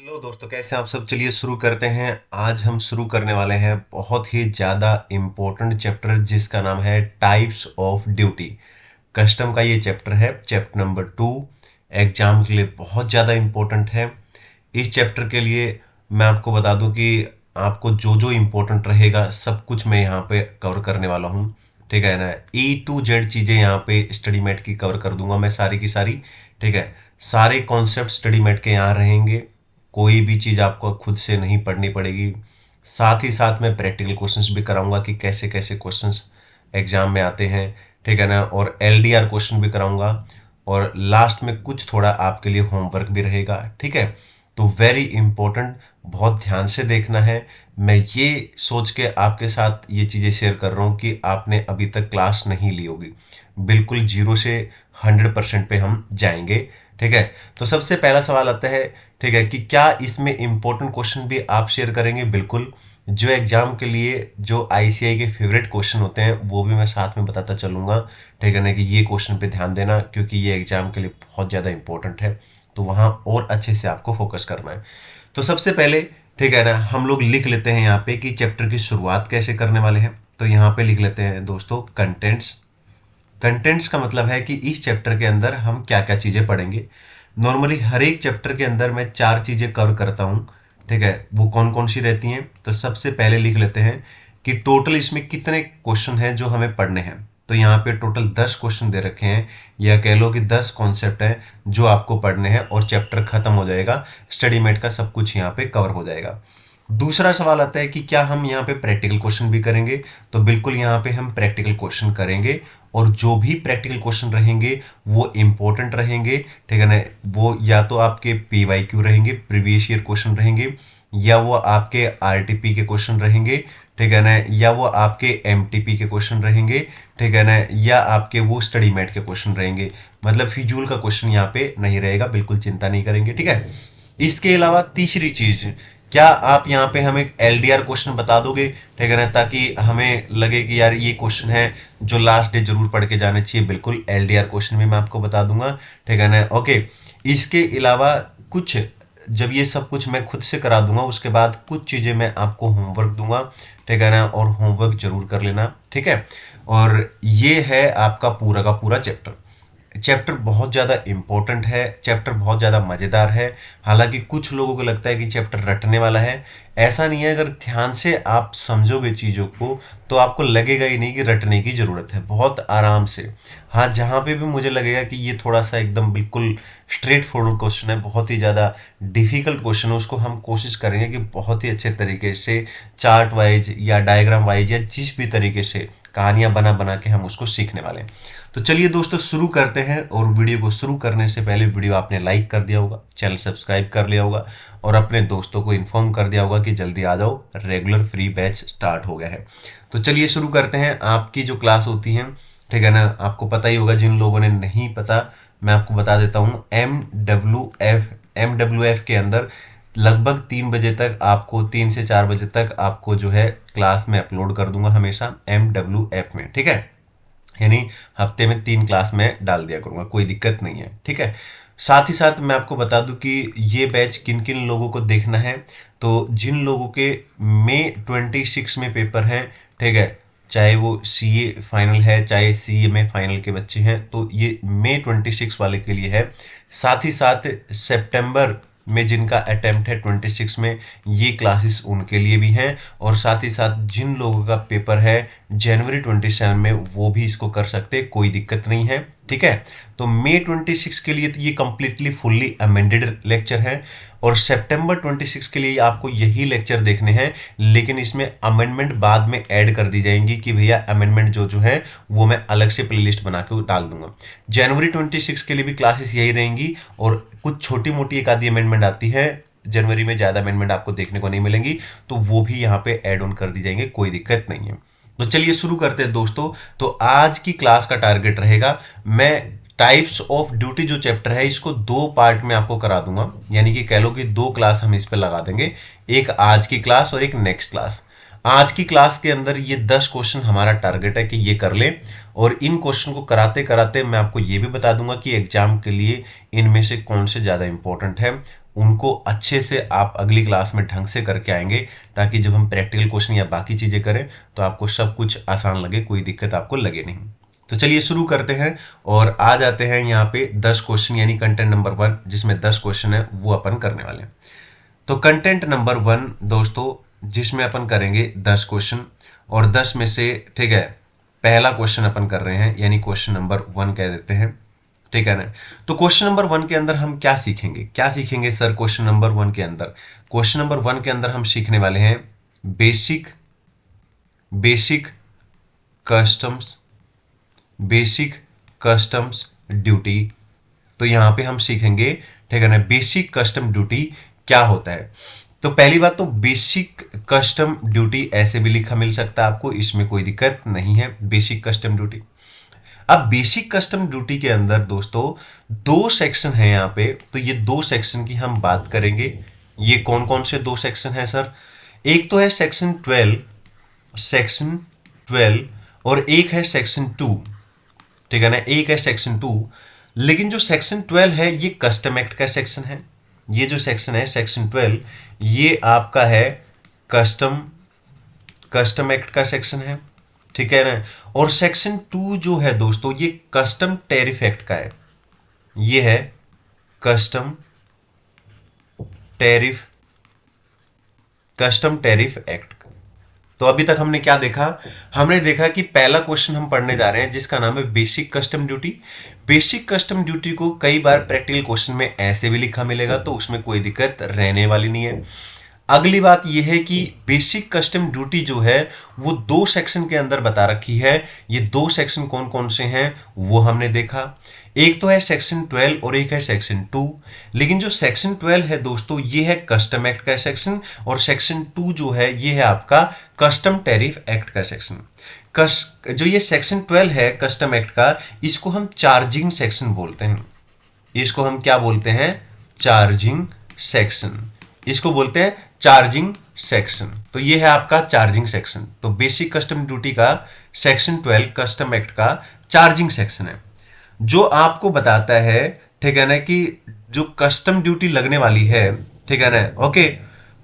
Hello दोस्तों, कैसे हैं आप सब। चलिए शुरू करते हैं। आज हम शुरू करने वाले हैं बहुत ही ज़्यादा इम्पोर्टेंट चैप्टर जिसका नाम है टाइप्स ऑफ ड्यूटी। कस्टम का ये चैप्टर है, चैप्टर नंबर 2। एग्जाम के लिए बहुत ज़्यादा इम्पोर्टेंट है। इस चैप्टर के लिए मैं आपको बता दूं कि आपको जो जो इम्पोर्टेंट रहेगा सब कुछ मैं यहाँ पे कवर करने वाला हूँ। ठीक है ना। E to Z चीज़ें यहाँ पे स्टडी मेट की कवर कर दूंगा मैं सारी की सारी। ठीक है। सारे कॉन्सेप्ट स्टडी मेट के यहाँ रहेंगे। कोई भी चीज़ आपको खुद से नहीं पढ़नी पड़ेगी। साथ ही साथ मैं प्रैक्टिकल क्वेश्चंस भी कराऊंगा कि कैसे कैसे क्वेश्चंस एग्जाम में आते हैं। ठीक है ना। और LDR क्वेश्चन भी कराऊंगा। और लास्ट में कुछ थोड़ा आपके लिए होमवर्क भी रहेगा। ठीक है। तो वेरी इंपॉर्टेंट, बहुत ध्यान से देखना है। मैं ये सोच के आपके साथ ये चीज़ें शेयर कर रहा हूँ कि आपने अभी तक क्लास नहीं ली होगी। बिल्कुल 0 से 100% पे हम जाएंगे। ठीक है। तो सबसे पहला सवाल आता है, ठीक है, कि क्या इसमें इंपॉर्टेंट क्वेश्चन भी आप शेयर करेंगे। बिल्कुल। जो एग्जाम के लिए जो ICI के फेवरेट क्वेश्चन होते हैं वो भी मैं साथ में बताता चलूँगा। ठीक है ना, कि ये क्वेश्चन पे ध्यान देना क्योंकि ये एग्जाम के लिए बहुत ज़्यादा इंपॉर्टेंट है। तो वहाँ और अच्छे से आपको फोकस करना है। तो सबसे पहले, ठीक है ना, हम लोग लिख लेते हैं यहाँ पे कि चैप्टर की शुरुआत कैसे करने वाले हैं। तो यहाँ पे लिख लेते हैं दोस्तों कंटेंट्स। कंटेंट्स का मतलब है कि इस चैप्टर के अंदर हम क्या क्या चीज़ें पढ़ेंगे। नॉर्मली हर एक चैप्टर के अंदर मैं 4 चीज़ें कवर करता हूँ। ठीक है। वो कौन कौन सी रहती हैं, तो सबसे पहले लिख लेते हैं कि टोटल इसमें कितने क्वेश्चन हैं जो हमें पढ़ने हैं। तो यहाँ पे टोटल 10 क्वेश्चन दे रखे हैं, या कह लो कि 10 कॉन्सेप्ट हैं जो आपको पढ़ने हैं और चैप्टर खत्म हो जाएगा। स्टडी मेट का सब कुछ यहाँ पे कवर हो जाएगा। दूसरा सवाल आता है कि क्या हम यहाँ पे प्रैक्टिकल क्वेश्चन भी करेंगे। तो बिल्कुल यहाँ पे हम प्रैक्टिकल क्वेश्चन करेंगे। और जो भी प्रैक्टिकल क्वेश्चन रहेंगे वो इम्पोर्टेंट रहेंगे। ठीक है ना। वो या तो आपके PYQ रहेंगे, प्रीवियस ईयर क्वेश्चन रहेंगे, या वो आपके RTP के क्वेश्चन रहेंगे। ठीक है ना। या वो आपके MTP के क्वेश्चन रहेंगे। ठीक है ना। या आपके वो स्टडी मेट के क्वेश्चन रहेंगे। मतलब फिजूल का क्वेश्चन यहाँ पे नहीं रहेगा, बिल्कुल चिंता नहीं करेंगे। ठीक है। इसके अलावा तीसरी चीज, क्या आप यहाँ पे हमें LDR क्वेश्चन बता दोगे। ठीक है ना, ताकि हमें लगे कि यार ये क्वेश्चन है जो लास्ट डे जरूर पढ़ के जाने चाहिए। बिल्कुल LDR क्वेश्चन भी मैं आपको बता दूंगा। ठीक है ना। ओके। इसके अलावा कुछ, जब ये सब कुछ मैं खुद से करा दूंगा उसके बाद कुछ चीज़ें मैं आपको होमवर्क दूंगा। ठीक है ना। और होमवर्क जरूर कर लेना। ठीक है। और ये है आपका पूरा का पूरा चैप्टर। चैप्टर बहुत ज़्यादा इम्पोर्टेंट है, चैप्टर बहुत ज़्यादा मज़ेदार है। हालांकि कुछ लोगों को लगता है कि चैप्टर रटने वाला है। ऐसा नहीं है। अगर ध्यान से आप समझोगे चीज़ों को तो आपको लगेगा ही नहीं कि रटने की ज़रूरत है। बहुत आराम से, हाँ, जहाँ पे भी मुझे लगेगा कि ये थोड़ा सा एकदम बिल्कुल स्ट्रेट फॉरवर्ड क्वेश्चन है, बहुत ही ज़्यादा डिफिकल्ट क्वेश्चन है, उसको हम कोशिश करेंगे कि बहुत ही अच्छे तरीके से चार्ट वाइज या डायग्राम वाइज या जिस भी तरीके से कहानियाँ बना बना के हम उसको सीखने वाले हैं। तो चलिए दोस्तों शुरू करते हैं। और वीडियो को शुरू करने से पहले वीडियो आपने लाइक कर दिया होगा, चैनल सब्सक्राइब कर लिया होगा और अपने दोस्तों को इन्फॉर्म कर दिया होगा कि जल्दी आ जाओ, रेगुलर फ्री बैच स्टार्ट हो गया है। तो चलिए शुरू करते हैं। आपकी जो क्लास होती है, ठीक है ना, आपको पता ही होगा। जिन लोगों ने नहीं पता मैं आपको बता देता हूँ। MWF के अंदर लगभग 3 बजे तक आपको, 3 से 4 बजे तक आपको जो है क्लास में अपलोड कर दूंगा हमेशा MWF में। ठीक है। यानी हफ्ते में 3 क्लास में डाल दिया करूंगा, कोई दिक्कत नहीं है। ठीक है। साथ ही साथ मैं आपको बता दूं कि ये बैच किन किन लोगों को देखना है। तो जिन लोगों के मई 26 में पेपर हैं, ठीक है, चाहे वो CA फाइनल है चाहे CA में फाइनल के बच्चे हैं, तो ये मई 26 वाले के लिए है। साथ ही साथ सितंबर में जिनका अटेम्प्ट है 26 में, ये क्लासेस उनके लिए भी हैं। और साथ ही साथ जिन लोगों का पेपर है जनवरी 27 में, वो भी इसको कर सकते, कोई दिक्कत नहीं है। ठीक है। तो मई 26 के लिए तो ये कंप्लीटली फुल्ली अमेंडेड लेक्चर है। और सितंबर 26 के लिए आपको यही लेक्चर देखने हैं, लेकिन इसमें अमेंडमेंट बाद में ऐड कर दी जाएंगी कि भैया अमेंडमेंट जो जो है वो मैं अलग से प्लेलिस्ट बना के डाल दूंगा। जनवरी 26 के लिए भी क्लासेस यही रहेंगी। और कुछ छोटी मोटी एक आधी अमेंडमेंट आती है जनवरी में, ज़्यादा अमेंडमेंट आपको देखने को नहीं मिलेंगी, तो वो भी यहाँ पे ऐड ऑन कर दी जाएंगे, कोई दिक्कत नहीं है। तो चलिए शुरू करते हैं दोस्तों। तो आज की क्लास का टारगेट रहेगा, मैं टाइप्स ऑफ ड्यूटी जो चैप्टर है इसको 2 पार्ट में आपको करा दूंगा। यानी कि कह लो कि 2 क्लास हम इस पे लगा देंगे, एक आज की क्लास और एक नेक्स्ट क्लास। आज की क्लास के अंदर ये 10 क्वेश्चन हमारा टारगेट है कि ये कर लें। और इन क्वेश्चन को कराते कराते मैं आपको ये भी बता दूंगा कि एग्जाम के लिए इनमें से कौन से ज़्यादा इंपॉर्टेंट है। उनको अच्छे से आप अगली क्लास में ढंग से करके आएंगे, ताकि जब हम प्रैक्टिकल क्वेश्चन या बाकी चीज़ें करें तो आपको सब कुछ आसान लगे, कोई दिक्कत आपको लगे नहीं। तो चलिए शुरू करते हैं और आ जाते हैं यहाँ पे 10 क्वेश्चन यानी कंटेंट नंबर 1, जिसमें 10 क्वेश्चन है वो अपन करने वाले हैं। तो कंटेंट नंबर 1 दोस्तों, जिसमें अपन करेंगे 10 क्वेश्चन, और 10 में से ठीक है पहला क्वेश्चन अपन कर रहे हैं, यानी क्वेश्चन नंबर 1 कह देते हैं, ठीक है ना। तो क्वेश्चन नंबर 1 के अंदर हम क्या सीखेंगे सर? क्वेश्चन नंबर 1 के अंदर, क्वेश्चन नंबर 1 के अंदर हम सीखने वाले हैं बेसिक कस्टम्स ड्यूटी। तो यहां पे हम सीखेंगे, ठीक है ना, बेसिक कस्टम ड्यूटी क्या होता है। तो पहली बात तो बेसिक कस्टम ड्यूटी ऐसे भी लिखा मिल सकता है आपको, इसमें कोई दिक्कत नहीं है, बेसिक कस्टम ड्यूटी। अब बेसिक कस्टम ड्यूटी के अंदर दोस्तों 2 सेक्शन है यहाँ पे, तो ये 2 सेक्शन की हम बात करेंगे। ये कौन कौन से 2 सेक्शन है सर? एक तो है सेक्शन 12 और एक है सेक्शन 2, ठीक है ना, एक है सेक्शन 2। लेकिन जो सेक्शन 12 है ये कस्टम एक्ट का सेक्शन है। ये जो सेक्शन है सेक्शन 12, ये आपका है कस्टम एक्ट का सेक्शन है, ठीक है ना। और सेक्शन 2 जो है दोस्तों ये कस्टम टैरिफ एक्ट का है, ये है कस्टम टैरिफ एक्ट। तो अभी तक हमने क्या देखा? हमने देखा कि पहला क्वेश्चन हम पढ़ने जा रहे हैं जिसका नाम है basic custom duty. Basic custom duty को कई बार प्रैक्टिकल क्वेश्चन में ऐसे भी लिखा मिलेगा, तो उसमें कोई दिक्कत रहने वाली नहीं है। अगली बात यह है कि बेसिक कस्टम ड्यूटी जो है वो 2 सेक्शन के अंदर बता रखी है। ये 2 सेक्शन कौन कौन से हैं वो हमने देखा। एक तो है सेक्शन 12 और एक है सेक्शन 2। लेकिन जो सेक्शन 12 है दोस्तों ये है कस्टम एक्ट का सेक्शन, और सेक्शन 2 जो है ये है आपका कस्टम टैरिफ एक्ट का सेक्शन। जो ये सेक्शन 12 है कस्टम एक्ट का, इसको हम चार्जिंग सेक्शन बोलते हैं। इसको हम क्या बोलते हैं? Charging section. इसको बोलते हैं चार्जिंग सेक्शन। तो ये है आपका चार्जिंग सेक्शन। तो बेसिक कस्टम ड्यूटी का सेक्शन 12 कस्टम एक्ट का चार्जिंग सेक्शन है, जो आपको बताता है, ठीक है ना, कि जो कस्टम ड्यूटी लगने वाली है, ठीक है ना, ओके,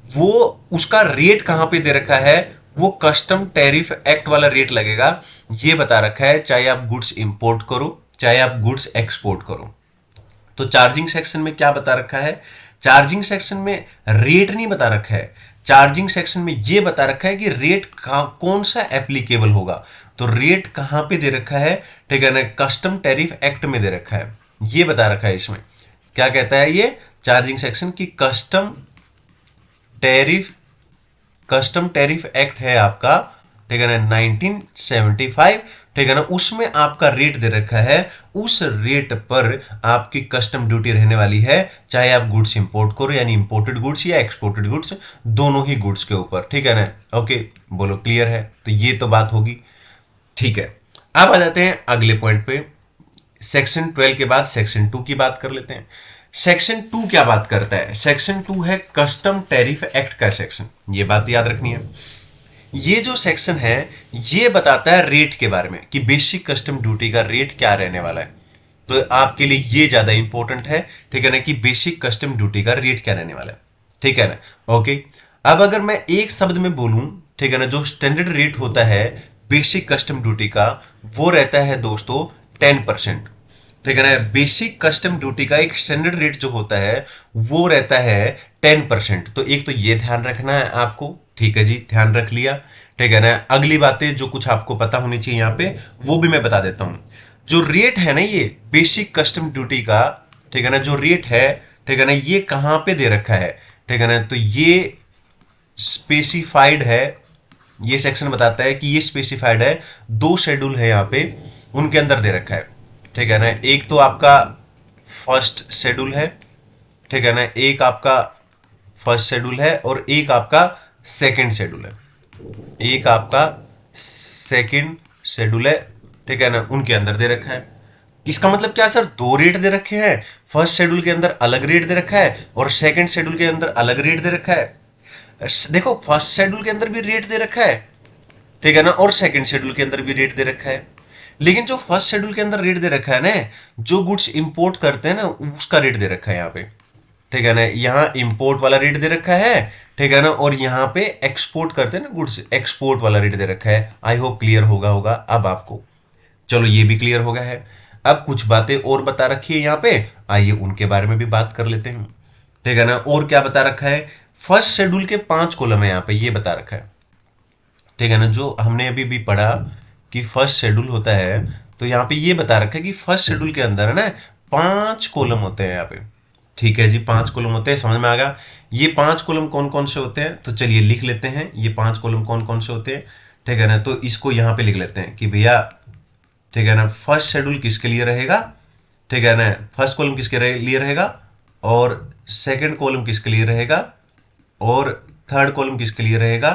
वो उसका रेट कहां पे दे रखा है, वो कस्टम टैरिफ एक्ट वाला रेट लगेगा, ये बता रखा है, चाहे आप गुड्स इंपोर्ट करो चाहे आप गुड्स एक्सपोर्ट करो। तो चार्जिंग सेक्शन में क्या बता रखा है? चार्जिंग सेक्शन में रेट नहीं बता रखा है, चार्जिंग सेक्शन में यह बता रखा है कि रेट कौन सा एप्लीकेबल होगा। तो रेट कहां पे दे रखा है, ठीक है ना, कस्टम टैरिफ एक्ट में दे रखा है, ये बता रखा है। इसमें क्या कहता है ये चार्जिंग सेक्शन की कस्टम टैरिफ एक्ट है आपका, ठीक है ना, 1975, ठीक है ना, उसमें आपका रेट दे रखा है, उस रेट पर आपकी कस्टम ड्यूटी रहने वाली है, चाहे आप गुड्स इंपोर्ट करो, यानी इंपोर्टेड गुड्स या एक्सपोर्टेड गुड्स, दोनों ही गुड्स के ऊपर, ठीक है ना। ओके, बोलो क्लियर है? तो ये तो बात होगी, ठीक है। अब आ जाते हैं अगले पॉइंट पे। सेक्शन 12 के बाद सेक्शन 2 की बात कर लेते हैं। सेक्शन 2 क्या बात करता है? सेक्शन 2 है कस्टम टैरिफ एक्ट का सेक्शन, ये बात याद रखनी है। ये जो सेक्शन है ये बताता है रेट के बारे में, कि बेसिक कस्टम ड्यूटी का रेट क्या रहने वाला है। तो आपके लिए ये ज्यादा इंपॉर्टेंट है, ठीक है ना, कि बेसिक कस्टम ड्यूटी का रेट क्या रहने वाला है, ठीक है ना। ओके, अब अगर मैं एक शब्द में बोलूं, ठीक है ना, जो स्टैंडर्ड रेट होता है बेसिक कस्टम ड्यूटी का, वो रहता है दोस्तों 10%, ठीक है ना। बेसिक कस्टम ड्यूटी का एक स्टैंडर्ड रेट जो होता है वो रहता है 10%। तो एक तो ये ध्यान रखना है आपको, ठीक है जी, ध्यान रख लिया, ठीक है ना। अगली बातें जो कुछ आपको पता होनी चाहिए यहाँ पे वो भी मैं बता देता हूं। जो रेट है ना ये बेसिक कस्टम ड्यूटी का, ठीक है ना, जो रेट है, ठीक है ना, ये कहां पे दे रखा है, ठीक है ना, तो ये स्पेसिफाइड है, ये सेक्शन बताता है कि ये स्पेसिफाइड है, 2 शेड्यूल है यहाँ पे, उनके अंदर दे रखा है, ठीक है ना। एक तो आपका फर्स्ट शेड्यूल है, ठीक है ना, एक आपका फर्स्ट शेड्यूल है और एक आपका सेकंड शेड्यूल है, एक आपका सेकंड शेड्यूल है, ठीक है ना, उनके अंदर दे रखा है। इसका मतलब क्या सर? 2 रेट दे रखे हैं, फर्स्ट शेड्यूल के अंदर अलग रेट दे रखा है और सेकंड शेड्यूल के अंदर अलग रेट दे रखा है। देखो, फर्स्ट शेड्यूल के अंदर भी रेट दे रखा है, ठीक है ना, और सेकंड शेड्यूल के अंदर भी रेट दे रखा है। लेकिन जो फर्स्ट शेड्यूल के अंदर रेट दे रखा है ना, जो गुड्स इंपोर्ट करते हैं ना, उसका रेट दे रखा है यहाँ पे, ठीक है ना, यहाँ इंपोर्ट वाला रेट दे रखा है, ठीक है ना, और यहाँ पे एक्सपोर्ट करते हैं ना गुड्स, एक्सपोर्ट वाला रेट दे रखा है। आई होप क्लियर होगा अब आपको। चलो ये भी क्लियर हो गया है। अब कुछ बातें और बता रखी है यहाँ पे, आइए उनके बारे में भी बात कर लेते हैं। ठीक है ना, और क्या बता रखा है, फर्स्ट शेड्यूल के 5 कॉलम है यहाँ पे, ये बता रखा है। ठीक है ना, जो हमने अभी भी पढ़ा कि फर्स्ट शेड्यूल होता है, तो यहाँ पे ये बता रखा है कि फर्स्ट शेड्यूल के अंदर है ना 5 कॉलम होते हैं यहाँ पे। ठीक है जी, 5 कॉलम होते हैं, समझ में आ गया। ये 5 कॉलम कौन कौन से होते हैं, तो चलिए लिख लेते हैं ये 5 कॉलम कौन कौन से होते हैं। ठीक है ना, तो इसको यहाँ पे लिख लेते हैं कि भैया, ठीक है ना, फर्स्ट शेड्यूल किसके लिए रहेगा, ठीक है ना, फर्स्ट कॉलम किसके लिए रहेगा, और सेकंड कॉलम किसके लिए रहेगा, और थर्ड कॉलम किसके लिए रहेगा,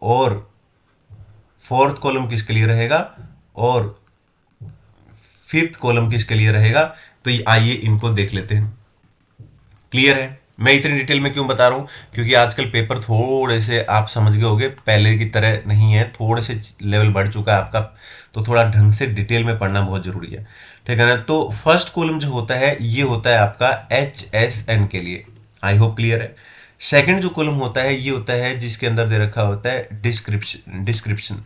और फोर्थ कॉलम किसके लिए रहेगा, और फिफ्थ कॉलम किसके लिए रहेगा। तो आइए इनको देख लेते हैं। क्लियर है, मैं इतनी डिटेल में क्यों बता रहा हूँ, क्योंकि आजकल पेपर थोड़े से आप समझ गए होंगे, पहले की तरह नहीं है, थोड़े से लेवल बढ़ चुका है आपका, तो थोड़ा ढंग से डिटेल में पढ़ना बहुत जरूरी है। ठीक है ना, तो फर्स्ट कॉलम जो होता है ये होता है आपका HSN के लिए। आई होप क्लियर है। सेकंड जो कॉलम होता है ये होता है जिसके अंदर दे रखा होता है डिस्क्रिप्शन।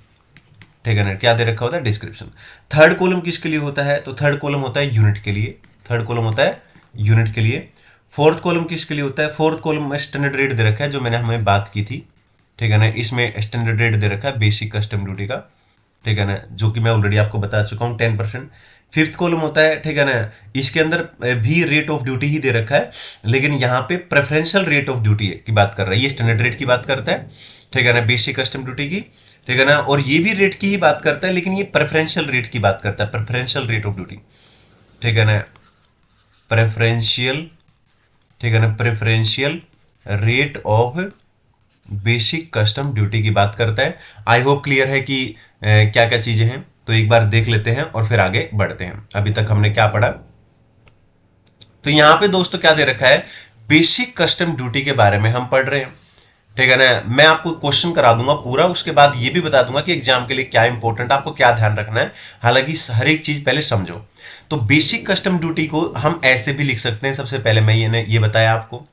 ठीक है ना, क्या दे रखा होता है, डिस्क्रिप्शन। थर्ड कॉलम किसके लिए होता है, तो थर्ड कॉलम होता है यूनिट के लिए, थर्ड कॉलम होता है यूनिट के लिए। फोर्थ कॉलम किसके लिए होता है, फोर्थ कॉलम में स्टैंडर्ड रेट दे रखा है, जो मैंने हमें बात की थी। ठीक है ना, इसमें स्टैंडर्ड रेट दे रखा है बेसिक कस्टम ड्यूटी का। ठीक है ना, जो कि मैं ऑलरेडी आपको बता चुका हूँ 10%। फिफ्थ कॉलम होता है, ठीक है ना, इसके अंदर भी रेट ऑफ ड्यूटी ही दे रखा है, लेकिन यहाँ पे प्रेफरेंशियल रेट ऑफ ड्यूटी की बात कर रहा है, ये स्टैंडर्ड रेट की बात करता है। ठीक है ना, बेसिक कस्टम ड्यूटी की। ठीक है ना, और ये भी रेट की ही बात करता है, लेकिन ये प्रेफरेंशियल रेट की बात करता है, प्रेफरेंशियल रेट ऑफ ड्यूटी। ठीक है ना, प्रेफरेंशियल, ठीक है ना, preferential rate of basic custom duty की बात करता है। आई होप क्लियर है कि क्या क्या चीजें हैं, तो एक बार देख लेते हैं और फिर आगे बढ़ते हैं। अभी तक हमने क्या पढ़ा, तो यहां पे दोस्तों क्या दे रखा है, बेसिक कस्टम ड्यूटी के बारे में हम पढ़ रहे हैं। ठीक है ना, मैं आपको क्वेश्चन करा दूंगा पूरा, उसके बाद ये भी बता दूंगा कि एग्जाम के लिए क्या इंपॉर्टेंट, आपको क्या ध्यान रखना है। हालांकि हर एक चीज पहले समझो। तो बेसिक कस्टम ड्यूटी को हम ऐसे भी लिख सकते हैं, सबसे पहले मैं ये बताया आपको।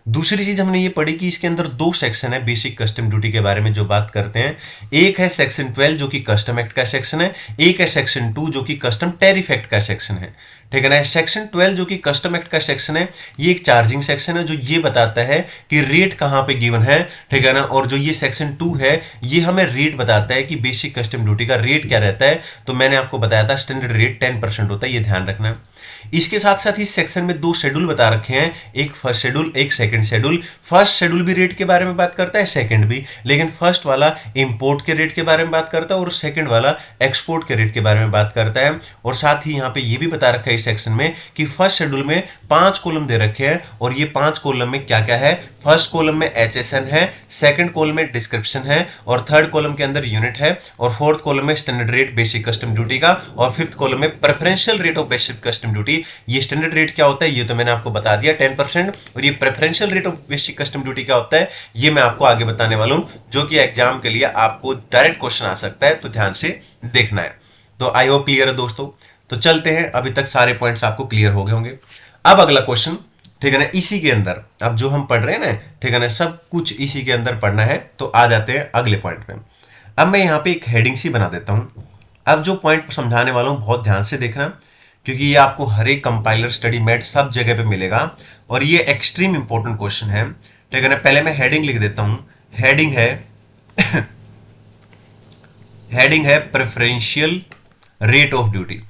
दूसरी चीज हमने ये पढ़ी कि इसके अंदर 2 सेक्शन है बेसिक कस्टम ड्यूटी के बारे में जो बात करते हैं। एक है सेक्शन 12 जो कि कस्टम एक्ट का सेक्शन है, एक है सेक्शन 2 जो कि कस्टम टैरिफ एक्ट का सेक्शन है। ठीक है ना, सेक्शन 12 जो कि कस्टम एक्ट का सेक्शन है, ये एक चार्जिंग सेक्शन है जो ये बताता है कि रेट कहां पे गिवन है। ठीक है ना, और जो ये सेक्शन 2 है ये हमें रेट बताता है कि बेसिक कस्टम ड्यूटी का रेट क्या रहता है। तो मैंने आपको बताया था स्टैंडर्ड रेट 10% होता है, ये ध्यान रखना है। इसके साथ साथ इस सेक्शन में 2 शेड्यूल बता रखे हैं, एक फर्स्ट शेड्यूल, एक सेकंड शेड्यूल। फर्स्ट शेड्यूल भी रेट के बारे में बात करता है, सेकंड भी, लेकिन फर्स्ट वाला इंपोर्ट के रेट के बारे में बात करता है और सेकंड वाला एक्सपोर्ट के रेट के बारे में बात करता है। और साथ ही यहाँ पे ये भी बता रखा है इस सेक्शन में कि फर्स्ट शेड्यूल में 5 कॉलम दे रखे हैं, और ये 5 कॉलम में क्या क्या है, फर्स्ट कॉलम में HSN है, सेकंड कॉलम में डिस्क्रिप्शन है, और थर्ड कॉलम के अंदर यूनिट है, और फोर्थ कॉलम में standard rate basic custom duty का, और फिफ्थ कॉलम में preferential rate of basic custom duty. ये स्टैंडर्ड रेट क्या होता है ये तो मैंने आपको बता दिया 10%, और ये preferential rate of basic custom duty क्या होता है ये मैं आपको आगे बताने वाला हूं, जो कि एग्जाम के लिए आपको डायरेक्ट क्वेश्चन आ सकता है, तो ध्यान से देखना है। तो आई होप क्लियर है दोस्तों। तो चलते हैं, अभी तक सारे पॉइंट्स आपको क्लियर हो गए होंगे। अब अगला क्वेश्चन, ठीक है ना, इसी के अंदर अब जो हम पढ़ रहे हैं ना, ठीक है ना, सब कुछ इसी के अंदर पढ़ना है। तो आ जाते हैं अगले पॉइंट पे। अब मैं यहाँ पे एक हेडिंग सी बना देता हूं। अब जो पॉइंट समझाने वाला हूं बहुत ध्यान से देखना, क्योंकि ये आपको हर एक कंपाइलर, स्टडी मेट सब जगह पे मिलेगा, और ये एक्सट्रीम इंपॉर्टेंट क्वेश्चन है। ठीक है ना, पहले मैं हेडिंग लिख देता हूं। हेडिंग है हेडिंग है preferential rate of duty,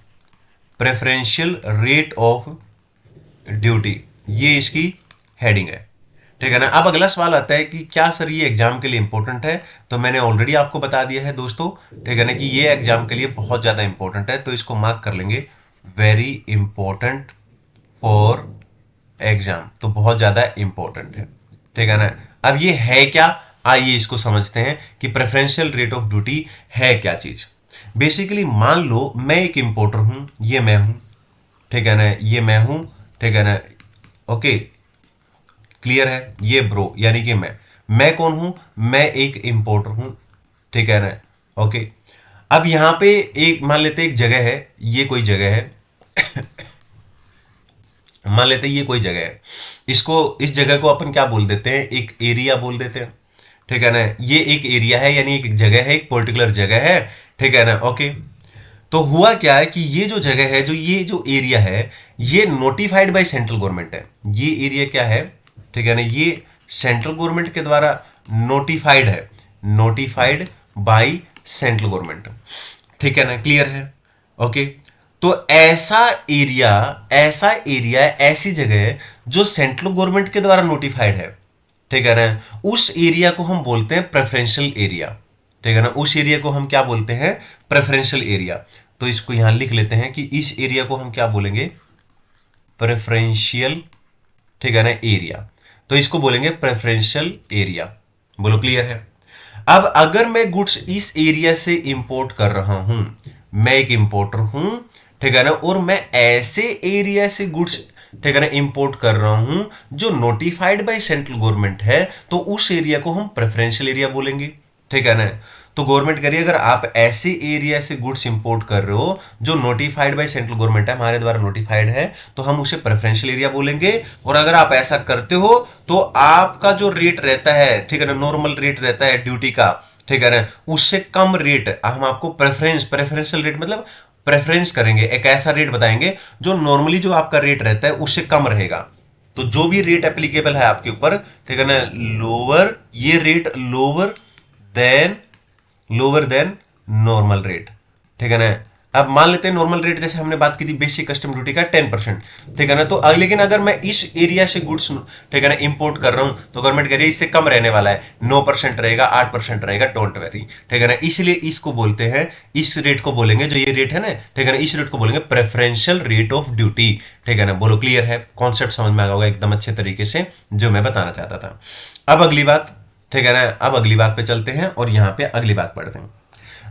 preferential rate of duty, ये इसकी हेडिंग है। ठीक है ना, अब अगला सवाल आता है कि क्या सर ये एग्जाम के लिए इंपॉर्टेंट है, तो मैंने ऑलरेडी आपको बता दिया है दोस्तों। ठीक है ना, कि ये एग्जाम के लिए बहुत ज्यादा इंपॉर्टेंट है, तो इसको मार्क कर लेंगे, वेरी इंपॉर्टेंट फॉर एग्जाम, तो बहुत ज्यादा इंपॉर्टेंट है। ठीक है ना, अब ये है क्या, आइए इसको समझते हैं कि प्रेफरेंशियल रेट ऑफ ड्यूटी है क्या चीज। बेसिकली मान लो मैं एक इंपोर्टर हूं, ये मैं हूं, ठीक है ना, ये मैं हूं, ठीक है ना, ओके क्लियर है, ये ब्रो यानी कि मैं कौन हूं, मैं एक इंपोर्टर हूं, ठीक है ना, ओके। अब यहां पे एक मान लेते एक जगह है, ये कोई जगह है मान लेते ये कोई जगह है, इसको, इस जगह को अपन क्या बोल देते हैं, एक एरिया बोल देते हैं, ठीक है ना। ये एक एरिया है, यानी एक जगह है, एक पर्टिकुलर जगह है, ठीक है ना। ओके, तो हुआ क्या है कि ये जो जगह है, जो ये जो एरिया है, ये नोटिफाइड बाय सेंट्रल गवर्नमेंट है। ये एरिया क्या है, ठीक है ना, ये सेंट्रल गवर्नमेंट के द्वारा नोटिफाइड है, नोटिफाइड बाय सेंट्रल गवर्नमेंट, ठीक है ना, क्लियर है। ओके, तो ऐसा एरिया, ऐसी जगह है जो सेंट्रल गवर्नमेंट के द्वारा नोटिफाइड है, ठीक है ना, उस एरिया को हम बोलते हैं प्रेफरेंशियल एरिया, ठीक है ना। उस एरिया को हम क्या बोलते हैं, प्रेफरेंशियल एरिया। तो इसको यहां लिख लेते हैं कि इस एरिया को हम क्या बोलेंगे, प्रेफरेंशियल, ठीक है ना, एरिया। तो इसको बोलेंगे प्रेफरेंशियल एरिया। बोलो क्लियर है। अब अगर मैं गुड्स इस एरिया से इंपोर्ट कर रहा हूं, मैं एक इंपोर्टर हूं, ठीक है ना, और मैं ऐसे एरिया से गुड्स, ठीक है ना, इंपोर्ट कर रहा हूं जो नोटिफाइड बाय सेंट्रल गवर्नमेंट है, तो उस एरिया को हम प्रेफरेंशियल एरिया बोलेंगे, ठीक है ना। तो गवर्नमेंट करिए, अगर आप ऐसे एरिया से गुड्स इंपोर्ट कर रहे हो जो नोटिफाइड बाय सेंट्रल गवर्नमेंट है, हमारे द्वारा नोटिफाइड है, तो हम उसे प्रेफरेंशियल एरिया बोलेंगे। और अगर आप ऐसा करते हो तो आपका जो रेट रहता है, ठीक है ना, नॉर्मल रेट रहता है ड्यूटी का, ठीक है ना, उससे कम रेट हम आपको प्रेफरेंशियल रेट मतलब प्रेफरेंस करेंगे, एक ऐसा रेट बताएंगे जो नॉर्मली जो आपका रेट रहता है उससे कम रहेगा। तो जो भी रेट एप्लीकेबल है आपके ऊपर, ठीक है ना, लोअर, ये rate lower than normal rate, ठीक है ना। अब मान लेते हैं नॉर्मल रेट, जैसे हमने बात की थी बेसिक कस्टम ड्यूटी का 10%, ठीक है ना। तो लेकिन अगर मैं इस एरिया से गुड्स, ठीक है ना, इंपोर्ट कर रहा हूं, तो गवर्नमेंट कह रही है इससे कम रहने वाला है, 9% रहेगा, 8% रहेगा, डोंट वेरी, ठीक है ना। इसलिए इसको बोलते हैं, इस रेट को बोलेंगे, जो ये रेट है ना, ठीक है ना, इस रेट को बोलेंगे प्रेफरेंशियल रेट ऑफ ड्यूटी, ठीक है ना। बोलो क्लियर है, कॉन्सेप्ट समझ में आ गया होगा एकदम अच्छे तरीके से जो मैं बताना चाहता था। अब अगली बात, ठीक है ना, अब अगली बात पे चलते हैं और यहां पे अगली बात पढ़ते हैं।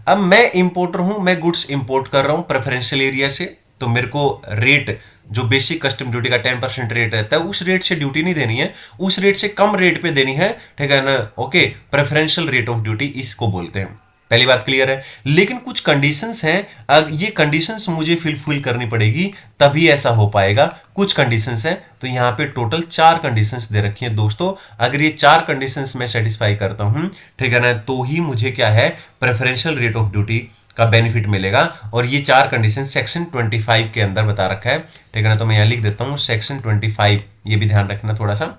अब मैं इंपोर्टर हूं, मैं गुड्स इंपोर्ट कर रहा हूं प्रेफरेंशियल एरिया से, तो मेरे को रेट, जो बेसिक कस्टम ड्यूटी का 10% रेट रहता है, उस रेट से ड्यूटी नहीं देनी है, उस रेट से कम रेट पे देनी है, ठीक है ना। Okay, preferential rate of duty इसको बोलते हैं। पहली बात क्लियर है। लेकिन कुछ कंडीशंस हैं, अब ये कंडीशंस मुझे फुलफिल करनी पड़ेगी तभी ऐसा हो पाएगा। कुछ कंडीशंस हैं, तो यहाँ पे टोटल 4 कंडीशंस दे रखी हैं दोस्तों। अगर ये 4 कंडीशंस मैं सेटिस्फाई करता हूं, ठीक है ना, तो ही मुझे क्या है, प्रेफरेंशियल रेट ऑफ ड्यूटी का बेनिफिट मिलेगा। और ये 4 कंडीशन सेक्शन 25 के अंदर बता रखा है, ठीक है ना। तो मैं यहाँ लिख देता हूँ सेक्शन 25, ये भी ध्यान रखना थोड़ा सा।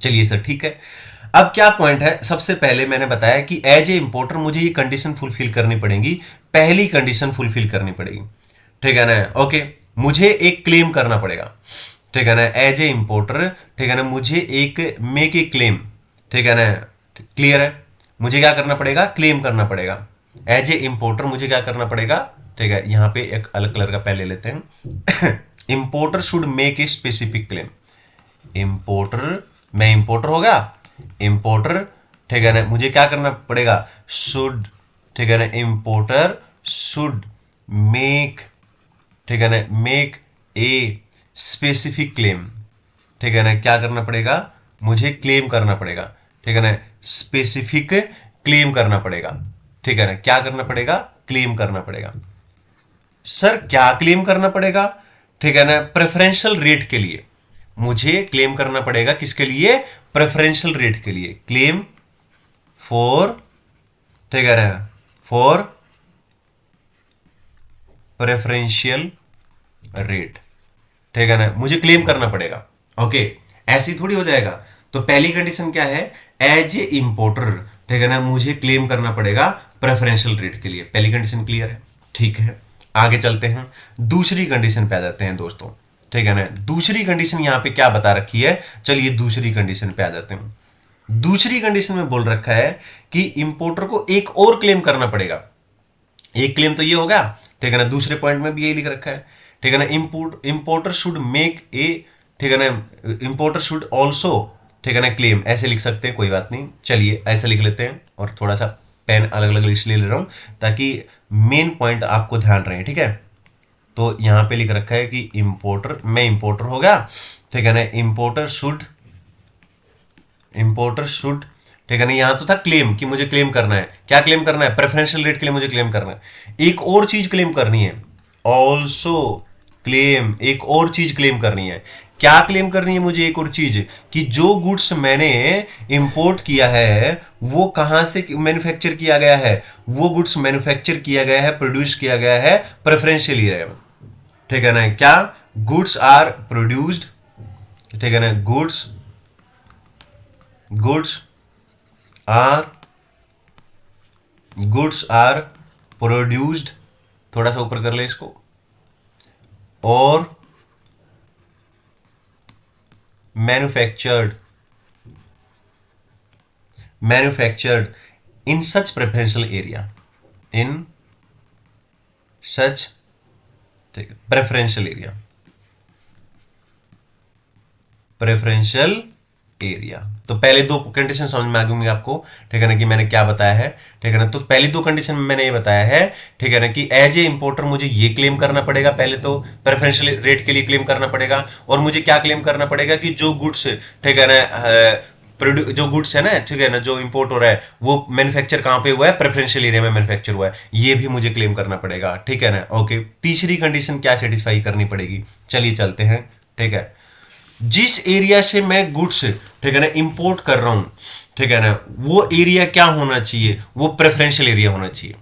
चलिए सर, ठीक है। अब क्या पॉइंट है, सबसे पहले मैंने बताया कि एज ए इंपोर्टर मुझे ये कंडीशन फुलफिल करनी पड़ेगी, पहली कंडीशन फुलफिल करनी पड़ेगी, ठीक है ना। ओके, मुझे एक क्लेम करना पड़ेगा, ठीक है ना, एज ए इंपोर्टर, ठीक है ना, मुझे एक मेक ए क्लेम, ठीक है ना, क्लियर है। मुझे क्या करना पड़ेगा, क्लेम करना पड़ेगा। एज ए इंपोर्टर मुझे क्या करना पड़ेगा, ठीक है, यहां पे एक अलग कलर का पहले लेते हैं। Importer should make a specific claim. Importer, मैं इंपोर्टर होगा, इंपोर्टर, ठीक है ना, मुझे क्या करना पड़ेगा, शुड, ठीक है ना, इंपोर्टर शुड मेक, ठीक है ना, मेक ए स्पेसिफिक क्लेम, ठीक है ना। क्या करना पड़ेगा, मुझे क्लेम करना पड़ेगा, ठीक है ना, स्पेसिफिक क्लेम करना पड़ेगा, ठीक है ना। क्या करना पड़ेगा, क्लेम करना पड़ेगा। सर क्या क्लेम करना पड़ेगा, ठीक है ना, प्रेफरेंशियल रेट के लिए मुझे क्लेम करना पड़ेगा। किसके लिए, प्रेफरेंशियल रेट के लिए, क्लेम फॉर, ठीक है ना, फॉर प्रेफरेंशियल रेट, ठीक है ना, मुझे क्लेम करना पड़ेगा। ओके, ऐसे ही थोड़ी हो जाएगा। तो पहली कंडीशन क्या है, एज ए इंपोर्टर, ठीक है ना, मुझे क्लेम करना पड़ेगा प्रेफरेंशियल रेट के लिए। पहली कंडीशन क्लियर है, ठीक है। आगे चलते हैं, दूसरी कंडीशन पे आ जाते हैं दोस्तों, ठीक है ना। दूसरी कंडीशन यहां पे क्या बता रखी है, चलिए दूसरी कंडीशन पे आ जाते हैं। दूसरी कंडीशन में बोल रखा है कि इंपोर्टर को एक और क्लेम करना पड़ेगा। एक क्लेम तो ये होगा, ठीक है ना, दूसरे पॉइंट में भी यही लिख रखा है, ठीक है ना। इंपोर्टर शुड मेक ए, ठीक है ना, इंपोर्टर शुड ऑल्सो, ठीक है ना, क्लेम, ऐसे लिख सकते हैं, कोई बात नहीं। चलिए ऐसे लिख लेते हैं, और थोड़ा सा पेन अलग अलग इसलिए ले रहा हूं ताकि मेन पॉइंट आपको ध्यान रहे, ठीक है। तो यहां पे लिख रखा है कि इंपोर्टर, मैं इंपोर्टर होगा, ठीक है ना, इंपोर्टर शुड, ठीक है ना। यहां तो था क्लेम कि मुझे क्लेम करना है, क्या क्लेम करना है, प्रेफरेंशियल रेट के लिए मुझे क्लेम करना है। एक और चीज क्लेम करनी है, ऑल्सो क्लेम, एक और चीज क्लेम करनी है। क्या क्लेम करनी है मुझे एक और चीज, कि जो गुड्स मैंने इंपोर्ट किया है वो कहां से मैन्युफैक्चर किया गया है, वो गुड्स मैन्युफैक्चर किया गया है, प्रोड्यूस किया गया है प्रेफरेंशियल एरिया में, ठीक है ना। क्या गुड्स आर प्रोड्यूस्ड, ठीक है ना, गुड्स आर प्रोड्यूस्ड, थोड़ा सा ऊपर कर ले इसको, और manufactured in such preferential area, in such preferential area. तो पहले दो कंडीशन समझ में आ गई आपको, ठीक है ना, कि मैंने क्या बताया है, ठीक है ना। तो पहली दो कंडीशन में मैंने ये बताया है, ठीक है ना, कि एज ए इंपोर्टर मुझे ये क्लेम करना पड़ेगा, पहले तो प्रेफरेंशियल रेट के लिए क्लेम करना पड़ेगा, और मुझे क्या क्लेम करना पड़ेगा कि जो गुड्स, ठीक है ना, जो गुड्स है ना, ठीक है ना, जो इंपोर्ट हो रहा है वो मैन्युफैक्चर कहां पे हुआ है, प्रेफरेंशियल एरिया में मैन्युफैक्चर हुआ है, ये भी मुझे क्लेम करना पड़ेगा, ठीक है ना। ओके, तीसरी कंडीशन क्या सेटिस्फाई करनी पड़ेगी, चलिए चलते हैं, ठीक है। जिस एरिया से मैं गुड्स, ठीक है ना, इंपोर्ट कर रहा हूं, ठीक है ना, वो एरिया क्या होना चाहिए, वो प्रेफरेंशियल एरिया होना चाहिए।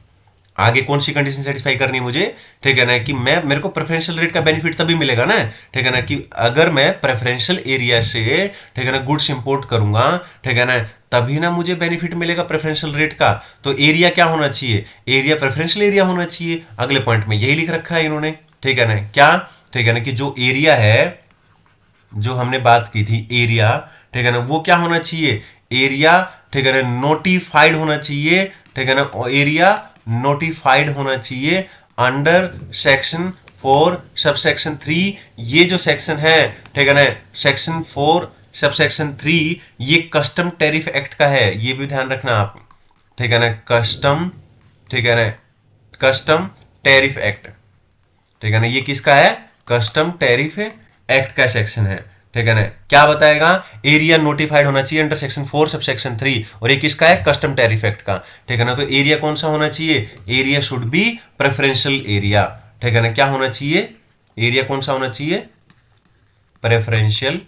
आगे कौन सी कंडीशन सेटिस्फाई करनी है मुझे, ठीक है ना, कि मेरे को प्रेफरेंशियल रेट का बेनिफिट तभी मिलेगा ना, ठीक है ना, कि अगर मैं प्रेफरेंशियल एरिया से, ठीक है ना, गुड्स इंपोर्ट करूंगा, ठीक है ना, तभी ना मुझे बेनिफिट मिलेगा प्रेफरेंशियल रेट का। तो एरिया क्या होना चाहिए, एरिया प्रेफरेंशियल एरिया होना चाहिए। अगले पॉइंट में यही लिख रखा है इन्होंने, ठीक है ना, क्या, ठीक है ना, कि जो एरिया है, जो हमने बात की थी एरिया, ठीक है ना, वो क्या होना चाहिए, एरिया, ठीक है ना, नोटिफाइड होना चाहिए, ठीक है ना, एरिया नोटिफाइड होना चाहिए अंडर सेक्शन 4 सबसेक्शन 3। ये जो सेक्शन है, ठीक है ना, सेक्शन 4 सबसेक्शन 3, ये कस्टम टैरिफ एक्ट का है, ये भी ध्यान रखना आप, ठीक है ना, कस्टम, ठीक है ना, कस्टम टैरिफ एक्ट, ठीक है ना, ये किसका है, कस्टम टैरिफ एक्ट का सेक्शन है, ठीक है ना। क्या बताएगा, एरिया नोटिफाइड होना चाहिए अंडर सेक्शन 4 सब सेक्शन 3, और ये किसका है, कस्टम टैरिफ एक्ट का, ठीक है ना। तो एरिया कौन सा होना चाहिए, area should be preferential area, ठीक है ना। क्या होना चाहिए, एरिया कौन सा होना चाहिए, प्रेफरेंशियल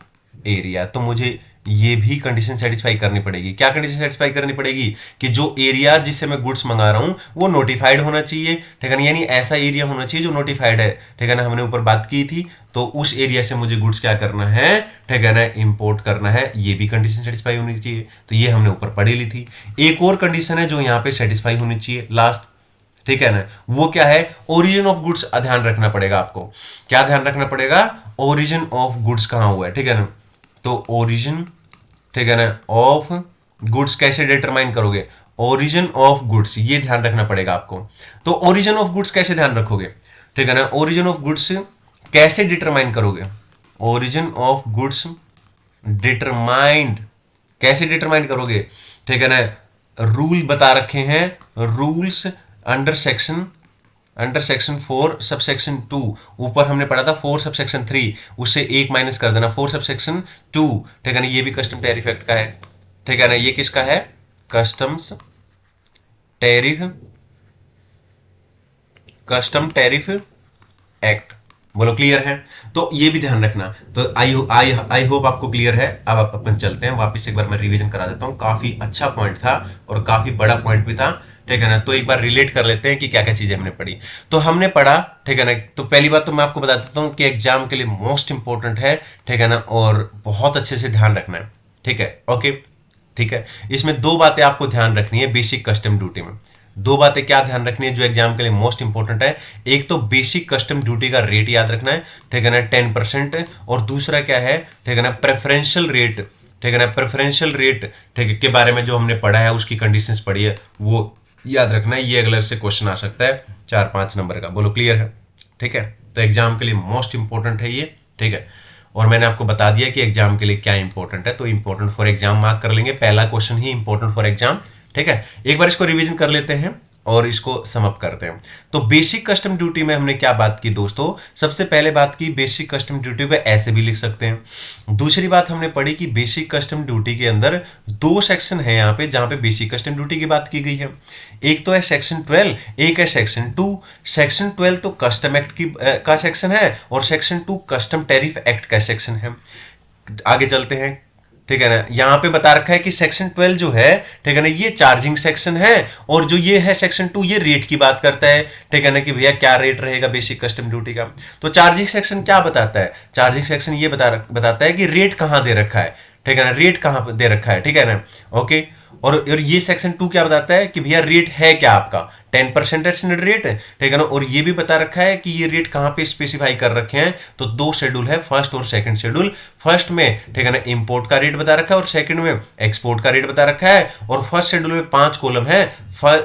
एरिया। तो मुझे ये भी कंडीशन सेटिस्फाई करनी पड़ेगी। क्या कंडीशन सेटिस्फाई करनी पड़ेगी, कि जो एरिया जिससे मैं गुड्स मंगा रहा हूं वो नोटिफाइड होना चाहिए, ठीक है ना, यानी ऐसा एरिया होना चाहिए जो नोटिफाइड है, ठीक है ना, हमने ऊपर बात की थी। तो उस एरिया से मुझे गुड्स क्या करना है, ठीक है ना, इंपोर्ट करना है, ये भी कंडीशन सेटिस्फाई होनी चाहिए। तो ये हमने ऊपर पढ़ी ली थी। एक और कंडीशन है जो यहाँ पे सेटिस्फाई होनी चाहिए लास्ट, ठीक है ना, वो क्या है, ओरिजिन ऑफ गुड्स ध्यान रखना पड़ेगा आपको। क्या ध्यान रखना पड़ेगा, ओरिजिन ऑफ गुड्स कहां हुआ है, ठीक है ना। तो ओरिजिन, ठीक है ना, ऑफ गुड्स कैसे डिटरमाइन करोगे, ओरिजिन ऑफ गुड्स, ये ध्यान रखना पड़ेगा आपको। तो ओरिजिन ऑफ गुड्स कैसे ध्यान रखोगे, ठीक है ना, ओरिजिन ऑफ गुड्स कैसे डिटरमाइन करोगे, ओरिजिन ऑफ गुड्स डिटरमाइंड कैसे डिटरमाइन करोगे, ठीक है ना। रूल बता रखे हैं, रूल्स अंडर सेक्शन 4 सबसेक्शन 2, ऊपर हमने पढ़ा था 4 सबसेक्शन 3, उससे एक माइनस कर देना 4 सबसेक्शन 2, ठीक है ना। ये भी कस्टम टैरिफ एक्ट का है, ठीक है ना। ये किसका है, कस्टम टैरिफ एक्ट। बोलो क्लियर है। तो ये भी ध्यान रखना। तो आई होप आपको क्लियर है। अब आप अपन चलते हैं वापस, एक बार मैं रिवीजन करा देता हूँ। काफी अच्छा पॉइंट था और काफी बड़ा पॉइंट भी था, ठीक है ना। तो एक बार रिलेट कर लेते हैं कि क्या क्या चीजें हमने पढ़ी। तो हमने पढ़ा, ठीक है ना, तो पहली बात तो मैं आपको बता देता हूँ कि एग्जाम के लिए मोस्ट इंपॉर्टेंट है, ठीक है ना, और बहुत अच्छे से ध्यान रखना है, ठीक है। ओके, ठीक है। इसमें दो बातें आपको ध्यान रखनी है बेसिक कस्टम ड्यूटी में। दो बातें क्या ध्यान रखनी है जो एग्जाम के लिए मोस्ट इंपॉर्टेंट है। एक तो बेसिक कस्टम ड्यूटी का रेट याद रखना है, ठीक है ना, 10%। और दूसरा क्या है, ठीक है ना, प्रेफरेंशियल रेट, ठीक है ना, प्रेफरेंशियल रेट, ठीक है, के बारे में जो हमने पढ़ा है, उसकी कंडीशंस पढ़ी है, वो याद रखना है। ये अगले से क्वेश्चन आ सकता है 4-5 नंबर का। बोलो क्लियर है, ठीक है। तो एग्जाम के लिए मोस्ट इंपॉर्टेंट है ये, ठीक है। और मैंने आपको बता दिया कि एग्जाम के लिए क्या इंपॉर्टेंट है, तो इंपॉर्टेंट फॉर एग्जाम मार्क कर लेंगे। पहला question he important for exam, ठीक है। एक बार इसको रिवीजन कर लेते हैं, और इसको समअप करते हैं। तो बेसिक कस्टम ड्यूटी में हमने क्या बात की दोस्तों, सबसे पहले बात की बेसिक कस्टम ड्यूटी पे ऐसे भी लिख सकते हैं। दूसरी बात हमने पढ़ी कि बेसिक कस्टम ड्यूटी के अंदर दो सेक्शन है यहाँ पे जहां पे बेसिक कस्टम ड्यूटी की बात की गई है। एक तो है सेक्शन 12, एक है सेक्शन 2। सेक्शन 12 तो कस्टम एक्ट की का सेक्शन है और सेक्शन 2 कस्टम टैरिफ एक्ट का सेक्शन है। आगे चलते हैं, ठीक है ना। यहां पे बता रखा है कि सेक्शन 12 जो है, ठीक है ना, ये चार्जिंग सेक्शन है, और जो ये है सेक्शन 2 ये रेट की बात करता है, ठीक है ना, कि भैया क्या रेट रहेगा बेसिक कस्टम ड्यूटी का। तो चार्जिंग सेक्शन क्या बताता है, चार्जिंग सेक्शन ये बताता है कि रेट कहां दे रखा है, ठीक है ना, रेट कहां दे रखा है, ठीक है ना, ओके। और ये सेक्शन 2 क्या बताता है कि भैया रेट है क्या आपका 10% स्टैंडर्ड रेट है, ठीक है ना, और ये भी बता रखा है कि ये रेट कहां पे स्पेसिफाई कर रखे हैं। तो दो शेड्यूल है, फर्स्ट और सेकंड शेड्यूल। फर्स्ट में, ठीक है ना, इंपोर्ट का रेट बता रखा है और सेकंड में एक्सपोर्ट का रेट बता रखा है। और फर्स्ट शेड्यूल में 5 कॉलम है,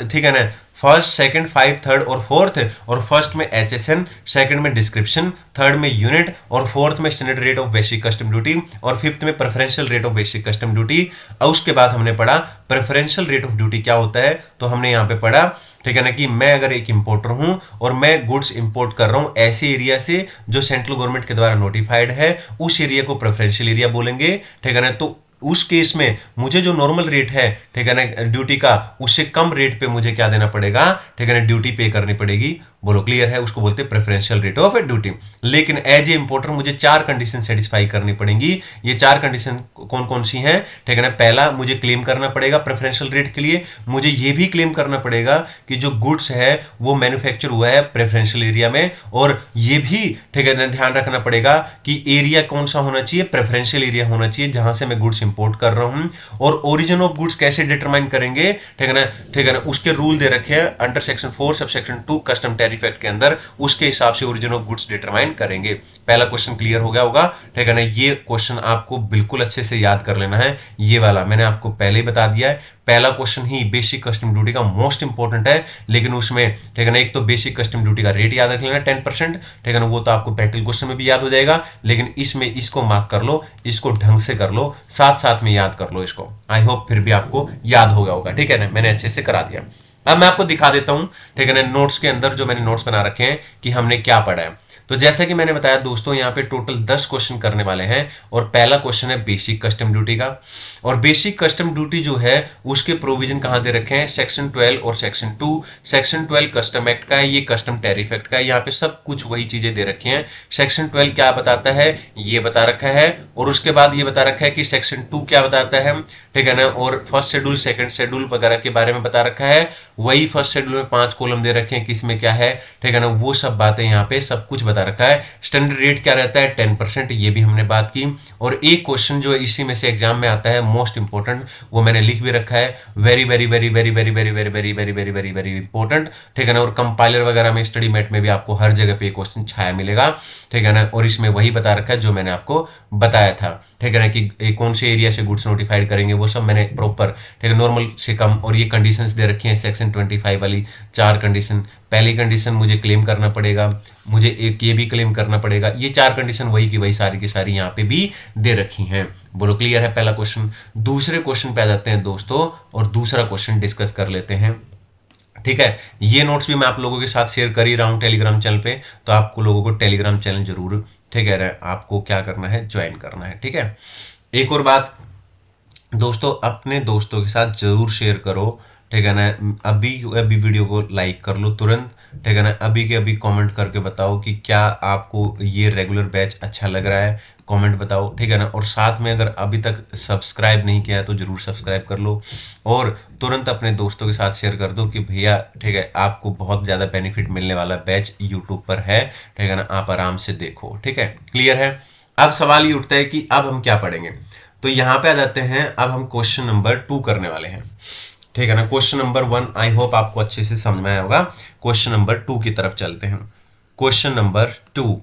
ठीक है ना, फर्स्ट, सेकंड, 5, थर्ड और फोर्थ। और फर्स्ट में HSN, सेकंड में डिस्क्रिप्शन, थर्ड में यूनिट और फोर्थ में standard rate of basic custom duty और फिफ्थ में preferential rate of basic custom duty. और उसके बाद हमने पढ़ा प्रेफरेंशियल रेट ऑफ ड्यूटी क्या होता है। तो हमने यहाँ पे पढ़ा, ठीक है ना, कि मैं अगर एक इंपोर्टर हूं और मैं गुड्स इंपोर्ट कर रहा हूं ऐसे एरिया से जो सेंट्रल गवर्नमेंट के द्वारा नोटिफाइड है, उस एरिया को प्रेफरेंशियल एरिया बोलेंगे, ठीक है ना। तो उस केस में मुझे जो नॉर्मल रेट है, ठीक है ना, ड्यूटी का, उससे कम रेट पे मुझे क्या देना पड़ेगा, ठीक है ना, ड्यूटी पे करनी पड़ेगी। बोलो क्लियर है, उसको बोलते हैं प्रेफरेंशियल रेट ऑफ ड्यूटी। लेकिन एज ए इंपोर्टर मुझे 4 कंडीशन सेटिस्फाई करनी पड़ेंगी। ये 4 कंडीशन कौन कौन सी हैं, ठीक है ना। पहला, मुझे क्लेम करना पड़ेगा प्रेफरेंशियल रेट के लिए, मुझे ये भी क्लेम करना पड़ेगा कि जो गुड्स है वो मैन्युफैक्चर हुआ है प्रेफरेंशियल एरिया में, और ये भी, ठीक है ना, ध्यान रखना पड़ेगा कि एरिया कौन सा होना चाहिए, प्रेफरेंशियल एरिया होना चाहिए जहां से मैं गुड्स इंपोर्ट कर रहा हूं। और ओरिजिन ऑफ गुड्स कैसे डिटरमाइन करेंगे, ठीक है ना, ठीक है ना, उसके रूल दे रखे हैं under section 4 sub section 2 custom tariff act के अंदर, उसके हिसाब से ओरिजिन ऑफ गुड्स डिटरमाइन करेंगे। पहला क्वेश्चन क्लियर हो गया होगा, ठीक है ना। ये क्वेश्चन आपको बिल्कुल अच्छे से याद कर लेना है, ये वाला मैंने आपको पहले ही बता दिया है। पहला क्वेश्चन ही बेसिक कस्टम ड्यूटी का मोस्ट इंपॉर्टेंट है, लेकिन उसमें, ठीक है ना, एक तो बेसिक कस्टम ड्यूटी का रेट याद रख लेना 10%, ठीक है ना, वो तो आपको प्रैक्टिकल क्वेश्चन में भी याद हो जाएगा, लेकिन इसमें इसको मार्क कर लो, इसको ढंग से कर लो, साथ साथ में याद कर लो इसको। आई होप फिर भी आपको याद हो गया होगा, ठीक है ना, मैंने अच्छे से करा दिया। अब मैं आपको दिखा देता हूं, ठीक है ना, नोट्स के अंदर जो मैंने नोट्स बना रखे हैं कि हमने क्या पढ़ा है। तो जैसा कि मैंने बताया दोस्तों, यहाँ पे टोटल 10 क्वेश्चन करने वाले हैं, और पहला क्वेश्चन है बेसिक कस्टम ड्यूटी का। और बेसिक कस्टम ड्यूटी जो है उसके प्रोविजन कहां दे रखे हैं, सेक्शन 12 और सेक्शन 2। सेक्शन 12 कस्टम एक्ट का है, ये कस्टम टैरिफ एक्ट का है, यहाँ पे सब कुछ वही चीजें दे रखी हैं। सेक्शन 12 क्या बताता है ये बता रखा है, और उसके बाद ये बता रखा है कि सेक्शन 2 क्या बताता है, ठीक है ना, और फर्स्ट शेड्यूल, सेकंड शेड्यूल वगैरह के बारे में बता रखा है। वही फर्स्ट शेड्यूल में 5 कॉलम दे रखे हैं, किसमें क्या है, ठीक है ना, वो सब बातें यहाँ पे सब कुछ बता रखा है। स्टैंडर्ड रेट क्या रहता है 10%, ये भी हमने बात की। और एक क्वेश्चन जो इसी में से एग्जाम में आता है मोस्ट इंपोर्टेंट, वो मैंने लिख भी रखा है, very very very very very very very very very very very very important, ठीक है ना। और कंपाइलर वगैरह में, स्टडी मेट में भी आपको हर जगह पे क्वेश्चन छाया मिलेगा, ठीक है ना। और इसमें वही बता रखा है जो मैंने आपको बताया था, ठीक है ना, कि कौन से एरिया से गुड्स नोटिफाइड करेंगे, वो सब मैंने प्रॉपर, ठीक है, नॉर्मल से कम। और ये कंडीशंस दे रखी हैं सेक्शन 25 वाली 4 कंडीशन। पहली कंडीशन, मुझे क्लेम करना पड़ेगा, मुझे एक ये भी क्लेम करना पड़ेगा। ये 4 कंडीशन वही की वही सारी की सारी यहाँ पे भी दे रखी हैं। बोलो क्लियर है पहला क्वेश्चन। दूसरे क्वेश्चन पे आ जाते हैं दोस्तों, और दूसरा क्वेश्चन डिस्कस कर लेते हैं, ठीक है। ये नोट्स भी मैं आप लोगों के साथ शेयर कर ही रहा हूँ टेलीग्राम चैनल पे, तो आपको लोगों को टेलीग्राम चैनल जरूर, ठीक है, आपको क्या करना है, ज्वाइन करना है, ठीक है। एक और बात दोस्तों, अपने दोस्तों के साथ जरूर शेयर करो, ठीक है ना। अभी अभी वीडियो को लाइक कर लो तुरंत, ठीक है ना। अभी के अभी कमेंट करके बताओ कि क्या आपको ये रेगुलर बैच अच्छा लग रहा है, कमेंट बताओ, ठीक है ना। और साथ में अगर अभी तक सब्सक्राइब नहीं किया है तो जरूर सब्सक्राइब कर लो, और तुरंत अपने दोस्तों के साथ शेयर कर दो कि भैया, ठीक है, आपको बहुत ज़्यादा बेनिफिट मिलने वाला बैच यूट्यूब पर है, ठीक है ना, आप आराम से देखो, ठीक है, क्लियर है। अब सवाल ये उठता है कि अब हम क्या पढ़ेंगे, तो यहाँ पे आ जाते हैं। अब हम क्वेश्चन नंबर 2 करने वाले हैं, ठीक है ना। क्वेश्चन नंबर 1 आई होप आपको अच्छे से समझ में आया होगा। क्वेश्चन नंबर 2 की तरफ चलते हैं। क्वेश्चन नंबर 2,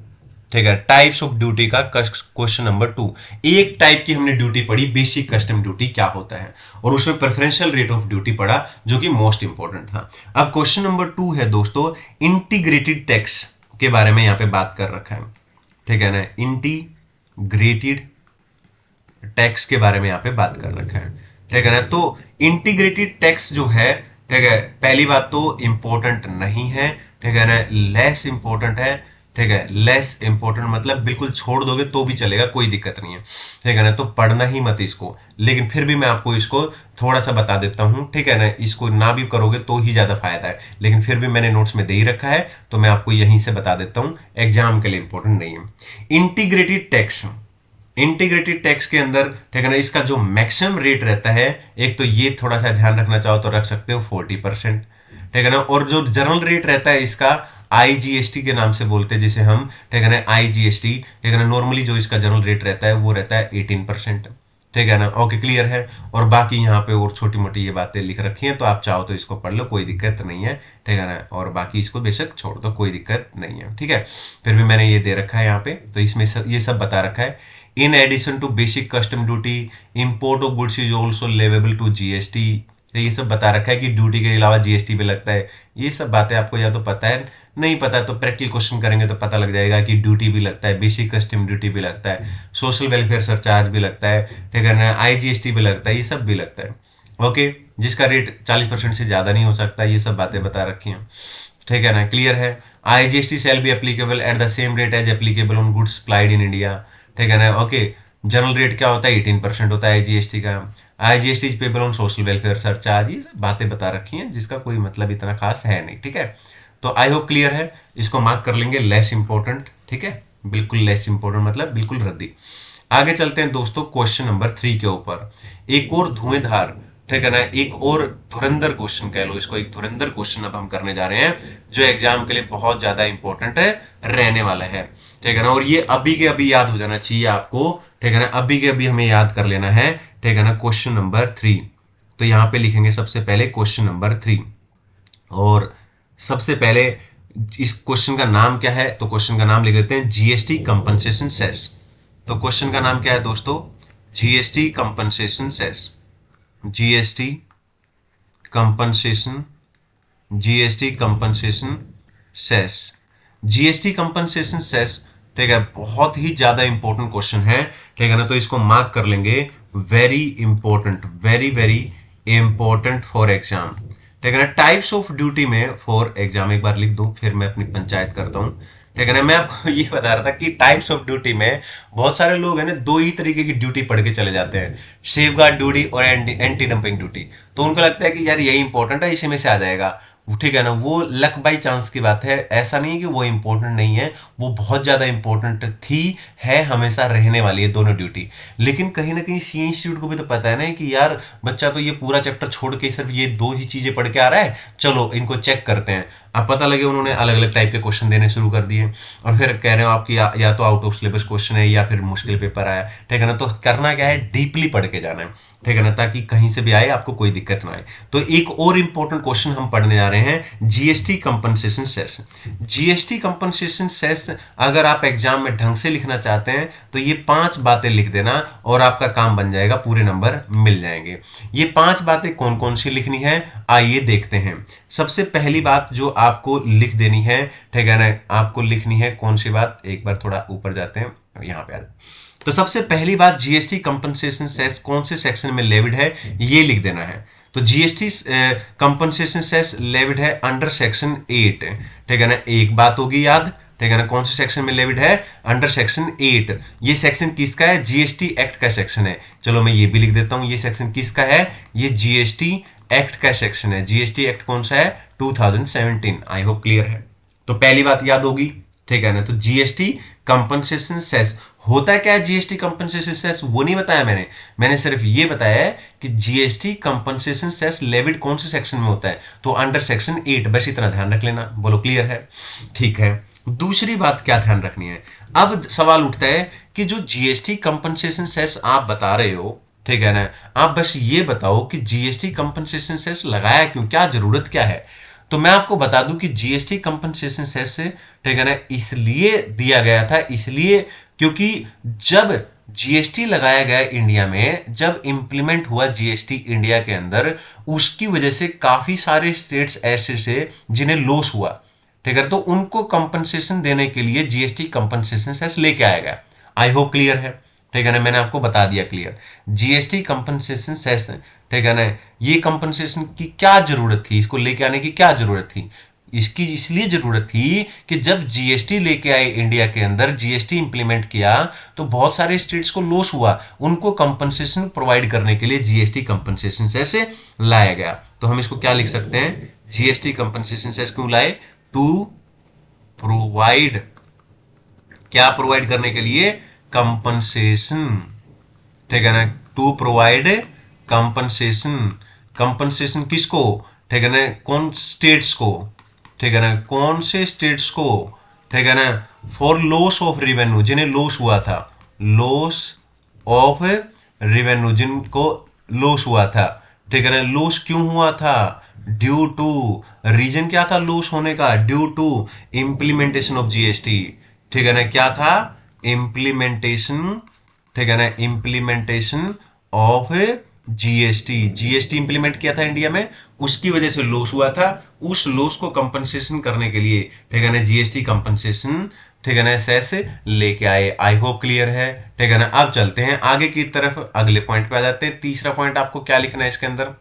ठीक है, टाइप्स ऑफ ड्यूटी का क्वेश्चन नंबर 2। एक टाइप की हमने ड्यूटी पढ़ी, बेसिक कस्टम ड्यूटी क्या होता है, और उसमें प्रेफरेंशियल रेट ऑफ ड्यूटी पढ़ा जो कि मोस्ट इंपॉर्टेंट था। अब क्वेश्चन नंबर 2 है दोस्तों, इंटीग्रेटेड टैक्स के बारे में यहाँ पे बात कर रखा है, ठीक है ना। इंटीग्रेटेड टैक्स के बारे में यहाँ पे बात कर रखा है, ठीक है ना। तो इंटीग्रेटेड टैक्स जो है, ठीक है, पहली बात तो इम्पोर्टेंट नहीं है, ठीक है ना, लेस इम्पोर्टेंट है। ठीक है, लेस इम्पोर्टेंट मतलब बिल्कुल छोड़ दोगे तो भी चलेगा, कोई दिक्कत नहीं है, ठीक है ना, तो पढ़ना ही मत इसको। लेकिन फिर भी मैं आपको इसको थोड़ा सा बता देता हूँ, ठीक है ना, इसको ना भी करोगे तो ही ज्यादा फायदा है, लेकिन फिर भी मैंने नोट्स में दे ही रखा है तो मैं आपको यहीं से बता देता हूँ, एग्जाम के लिए इंपॉर्टेंट नहीं है। इंटीग्रेटेड टैक्स, इंटीग्रेटेड टैक्स के अंदर, ठीक है ना, इसका जो मैक्सिमम रेट रहता है, एक तो ये थोड़ा सा ध्यान रखना चाहो तो रख सकते हो 40%, ठीक है ना, और जो जनरल रेट रहता है इसका आईजीएसटी के नाम से बोलते हैं जिसे हम, ठीक है ना, आईजीएसटी, ठीक है ना, नॉर्मली जो इसका जनरल रेट रहता है वो रहता है 18%, ठीक है ना, ओके क्लियर है। और बाकी यहाँ पे और छोटी मोटी ये बातें लिख रखी हैं, तो आप चाहो तो इसको पढ़ लो, कोई दिक्कत नहीं है, ठीक है ना, और बाकी इसको बेशक छोड़ दो, कोई दिक्कत नहीं है, ठीक है। फिर भी मैंने ये दे रखा है यहाँ पे, तो इसमें ये सब बता रखा है। In addition to basic custom duty, import of goods is also leviable to GST, ये सब बता रखा है कि ड्यूटी के अलावा जीएसटी भी लगता है। ये सब बातें आपको या तो पता है, नहीं पता तो प्रैक्टिकल क्वेश्चन करेंगे तो पता लग जाएगा कि ड्यूटी भी लगता है, बेसिक कस्टम ड्यूटी भी लगता है, सोशल वेलफेयर सरचार्ज भी लगता है, ठीक है ना, आईजीएसटी भी लगता है, ये सब भी लगता है, ओके, जिसका रेट 40% से ज्यादा नहीं हो सकता, ये सब बातें बता रखी हैं, ठीक है ना, क्लियर है। IGST shall be applicable at the same rate as applicable on goods supplied in India, ठीक है ना, ओके। जनरल रेट क्या होता है, 18% होता है आईजीएसटी का। IGST is payable on social welfare surcharge, ये सब बातें बता रखी हैं जिसका कोई मतलब इतना खास है नहीं, ठीक है। तो आई होप क्लियर है, इसको मार्क कर लेंगे लेस इंपॉर्टेंट, ठीक है, बिल्कुल लेस इंपॉर्टेंट मतलब बिल्कुल रद्दी। आगे चलते हैं दोस्तों क्वेश्चन नंबर 3 के ऊपर, एक और धुएंधार, ठीक है ना, एक और धुरंधर क्वेश्चन कह लो इसको, एक धुरंधर क्वेश्चन अब हम करने जा रहे हैं जो एग्जाम के लिए बहुत ज्यादा इंपॉर्टेंट है, रहने वाला है, ठीक है ना, और ये अभी के अभी याद हो जाना चाहिए आपको, ठीक है ना, अभी के अभी हमें याद कर लेना है, ठीक है ना। क्वेश्चन नंबर 3, तो यहाँ पे लिखेंगे सबसे पहले क्वेश्चन नंबर 3, और सबसे पहले इस क्वेश्चन का नाम क्या है, तो क्वेश्चन का नाम लिख देते हैं जीएसटी कंपनसेशन सेस। तो क्वेश्चन का नाम क्या है दोस्तों, GST compensation cess, GST compensation, GST compensation cess, GST compensation cess, ठीक है, बहुत ही ज्यादा इंपॉर्टेंट क्वेश्चन है, ठीक है ना, तो इसको मार्क कर लेंगे, very important, very very important for exam, ठीक है ना। टाइप्स ऑफ ड्यूटी में फॉर एग्जाम एक बार लिख दूं, फिर मैं अपनी पंचायत करता हूं, ठीक है ना। मैं आपको ये बता रहा था कि टाइप्स ऑफ ड्यूटी में बहुत सारे लोग हैं ना, दो ही तरीके की ड्यूटी पढ़ के चले जाते हैं, सेफ गार्ड ड्यूटी और एंटी डंपिंग ड्यूटी, तो उनको लगता है कि यार यही इंपॉर्टेंट है, इसी में से आ जाएगा, ठीक है ना, वो लक बाई चांस की बात है, ऐसा नहीं है कि वो इंपॉर्टेंट नहीं है, वो बहुत ज्यादा इंपॉर्टेंट थी, है, हमेशा रहने वाली है दोनों ड्यूटी। लेकिन कहीं ना कहीं सी इंस्टीट्यूट को भी तो पता है ना कि यार बच्चा तो ये पूरा चैप्टर छोड़ के सिर्फ ये दो ही चीजें पढ़ के आ रहा है, चलो इनको चेक करते हैं। अब पता लगे उन्होंने अलग अलग टाइप के क्वेश्चन देने शुरू कर दिए, और फिर कह रहे हो आपकी या तो आउट ऑफ सिलेबस क्वेश्चन है या फिर मुश्किल पेपर आया, ठीक है ना, तो करना क्या है, डीपली पढ़ के जाना है, ठीक है ना, ताकि कहीं से भी आए आपको कोई दिक्कत ना आए। तो एक और इंपॉर्टेंट क्वेश्चन हम पढ़ने जा रहे हैं, GST compensation cess. GST compensation cess अगर आप एग्जाम में ढंग से लिखना चाहते हैं तो ये 5 बातें लिख देना और आपका काम बन जाएगा, पूरे नंबर मिल जाएंगे। ये 5 बातें कौन कौन सी लिखनी है, आइए देखते हैं। सबसे पहली बात जो आपको लिख देनी है, ठीक है ना, आपको लिखनी है कौन सी बात, एक बार थोड़ा ऊपर जाते हैं, यहां पे तो सबसे पहली बात, जीएसटी कंपनसेशन सेस कौन से सेक्शन में लेविड है, ये लिख देना है। तो जीएसटी कंपनसेशन सेस लेविड है अंडर सेक्शन 8, ठीक है ना, एक बात होगी याद, ठीक है ना, कौन से सेक्शन में लेविड है, अंडर सेक्शन 8। ये सेक्शन किसका है, जीएसटी एक्ट का सेक्शन है, चलो मैं ये भी लिख देता हूं, ये सेक्शन किसका है, ये जीएसटी एक्ट का सेक्शन है। जीएसटी एक्ट कौन सा है, 2017, आई होप क्लियर है। तो पहली बात याद होगी, ठीक है ना। तो जीएसटी कंपनसेशन सेस होता क्या है, जीएसटी कंपनसेशन सेस वो नहीं बताया मैंने सिर्फ ये बताया है कि जीएसटी कंपनसेशन सेस लेविड कौन से सेक्शन में होता है, तो अंडर सेक्शन 8, बस इतना ध्यान रख लेना, बोलो क्लियर है, ठीक है। दूसरी बात क्या ध्यान रखनी है, अब सवाल उठता है कि जो जीएसटी कंपनसेशन सेस आप बता रहे हो, ठीक है ना, आप बस ये बताओ कि जीएसटी कंपनसेशन सेस लगाया क्यों, क्या जरूरत क्या है। तो मैं आपको बता दूं कि जीएसटी कंपनसेशन सेस से, ठीक है ना, इसलिए दिया गया था, इसलिए क्योंकि जब जीएसटी लगाया गया इंडिया में, जब इंप्लीमेंट हुआ जीएसटी इंडिया के अंदर, उसकी वजह से काफी सारे स्टेट्स ऐसे से जिन्हें लॉस हुआ, ठीक है, तो उनको कंपनसेशन देने के लिए जीएसटी कंपनसेशन सेस लेके आया गया। आई होप क्लियर है, ठीक है ना, मैंने आपको बता दिया क्लियर। जीएसटी कंपनसेशन सेस, ठीक है ना, ये कंपनसेशन की क्या जरूरत थी, इसको लेके आने की क्या जरूरत थी? इसकी इसलिए जरूरत थी कि जब जीएसटी लेके आए इंडिया के अंदर, जीएसटी इंप्लीमेंट किया, तो बहुत सारे स्टेट्स को लॉस हुआ, उनको कंपनसेशन प्रोवाइड करने के लिए जीएसटी कंपनसेशन सेस लाया गया। तो हम इसको क्या लिख सकते हैं, जीएसटी कंपनसेशन सेस क्यों लाए? टू प्रोवाइड, क्या प्रोवाइड करने के लिए? कंपनसेशन, ठीक है ना, टू प्रोवाइड कंपनसेशन। कंपनसेशन किसको? ठीक है ना, कौन स्टेट्स को, ठीक है ना, कौन से स्टेट्स को, ठीक है ना, फॉर लॉस ऑफ रेवेन्यू, जिन्हें लॉस हुआ था, लॉस ऑफ रेवेन्यू, जिनको लॉस हुआ था, ठीक है ना। लॉस क्यों हुआ था? ड्यू टू, रीजन क्या था लॉस होने का? Due to implementation of GST, ठीक है ना, क्या था? इंप्लीमेंटेशन, ठीक है ना, implementation of GST, GST implement किया था इंडिया में, उसकी वजह से लॉस हुआ था, उस लॉस को कंपनसेशन करने के लिए, ठीक है ना, जीएसटी कंपनसेशन, ठीक है ना, सेस लेके आए। आई होप क्लियर है, ठीक है ना। अब चलते हैं आगे की तरफ, अगले पॉइंट पे आ जाते हैं। तीसरा पॉइंट आपको क्या लिखना है इसके अंदर?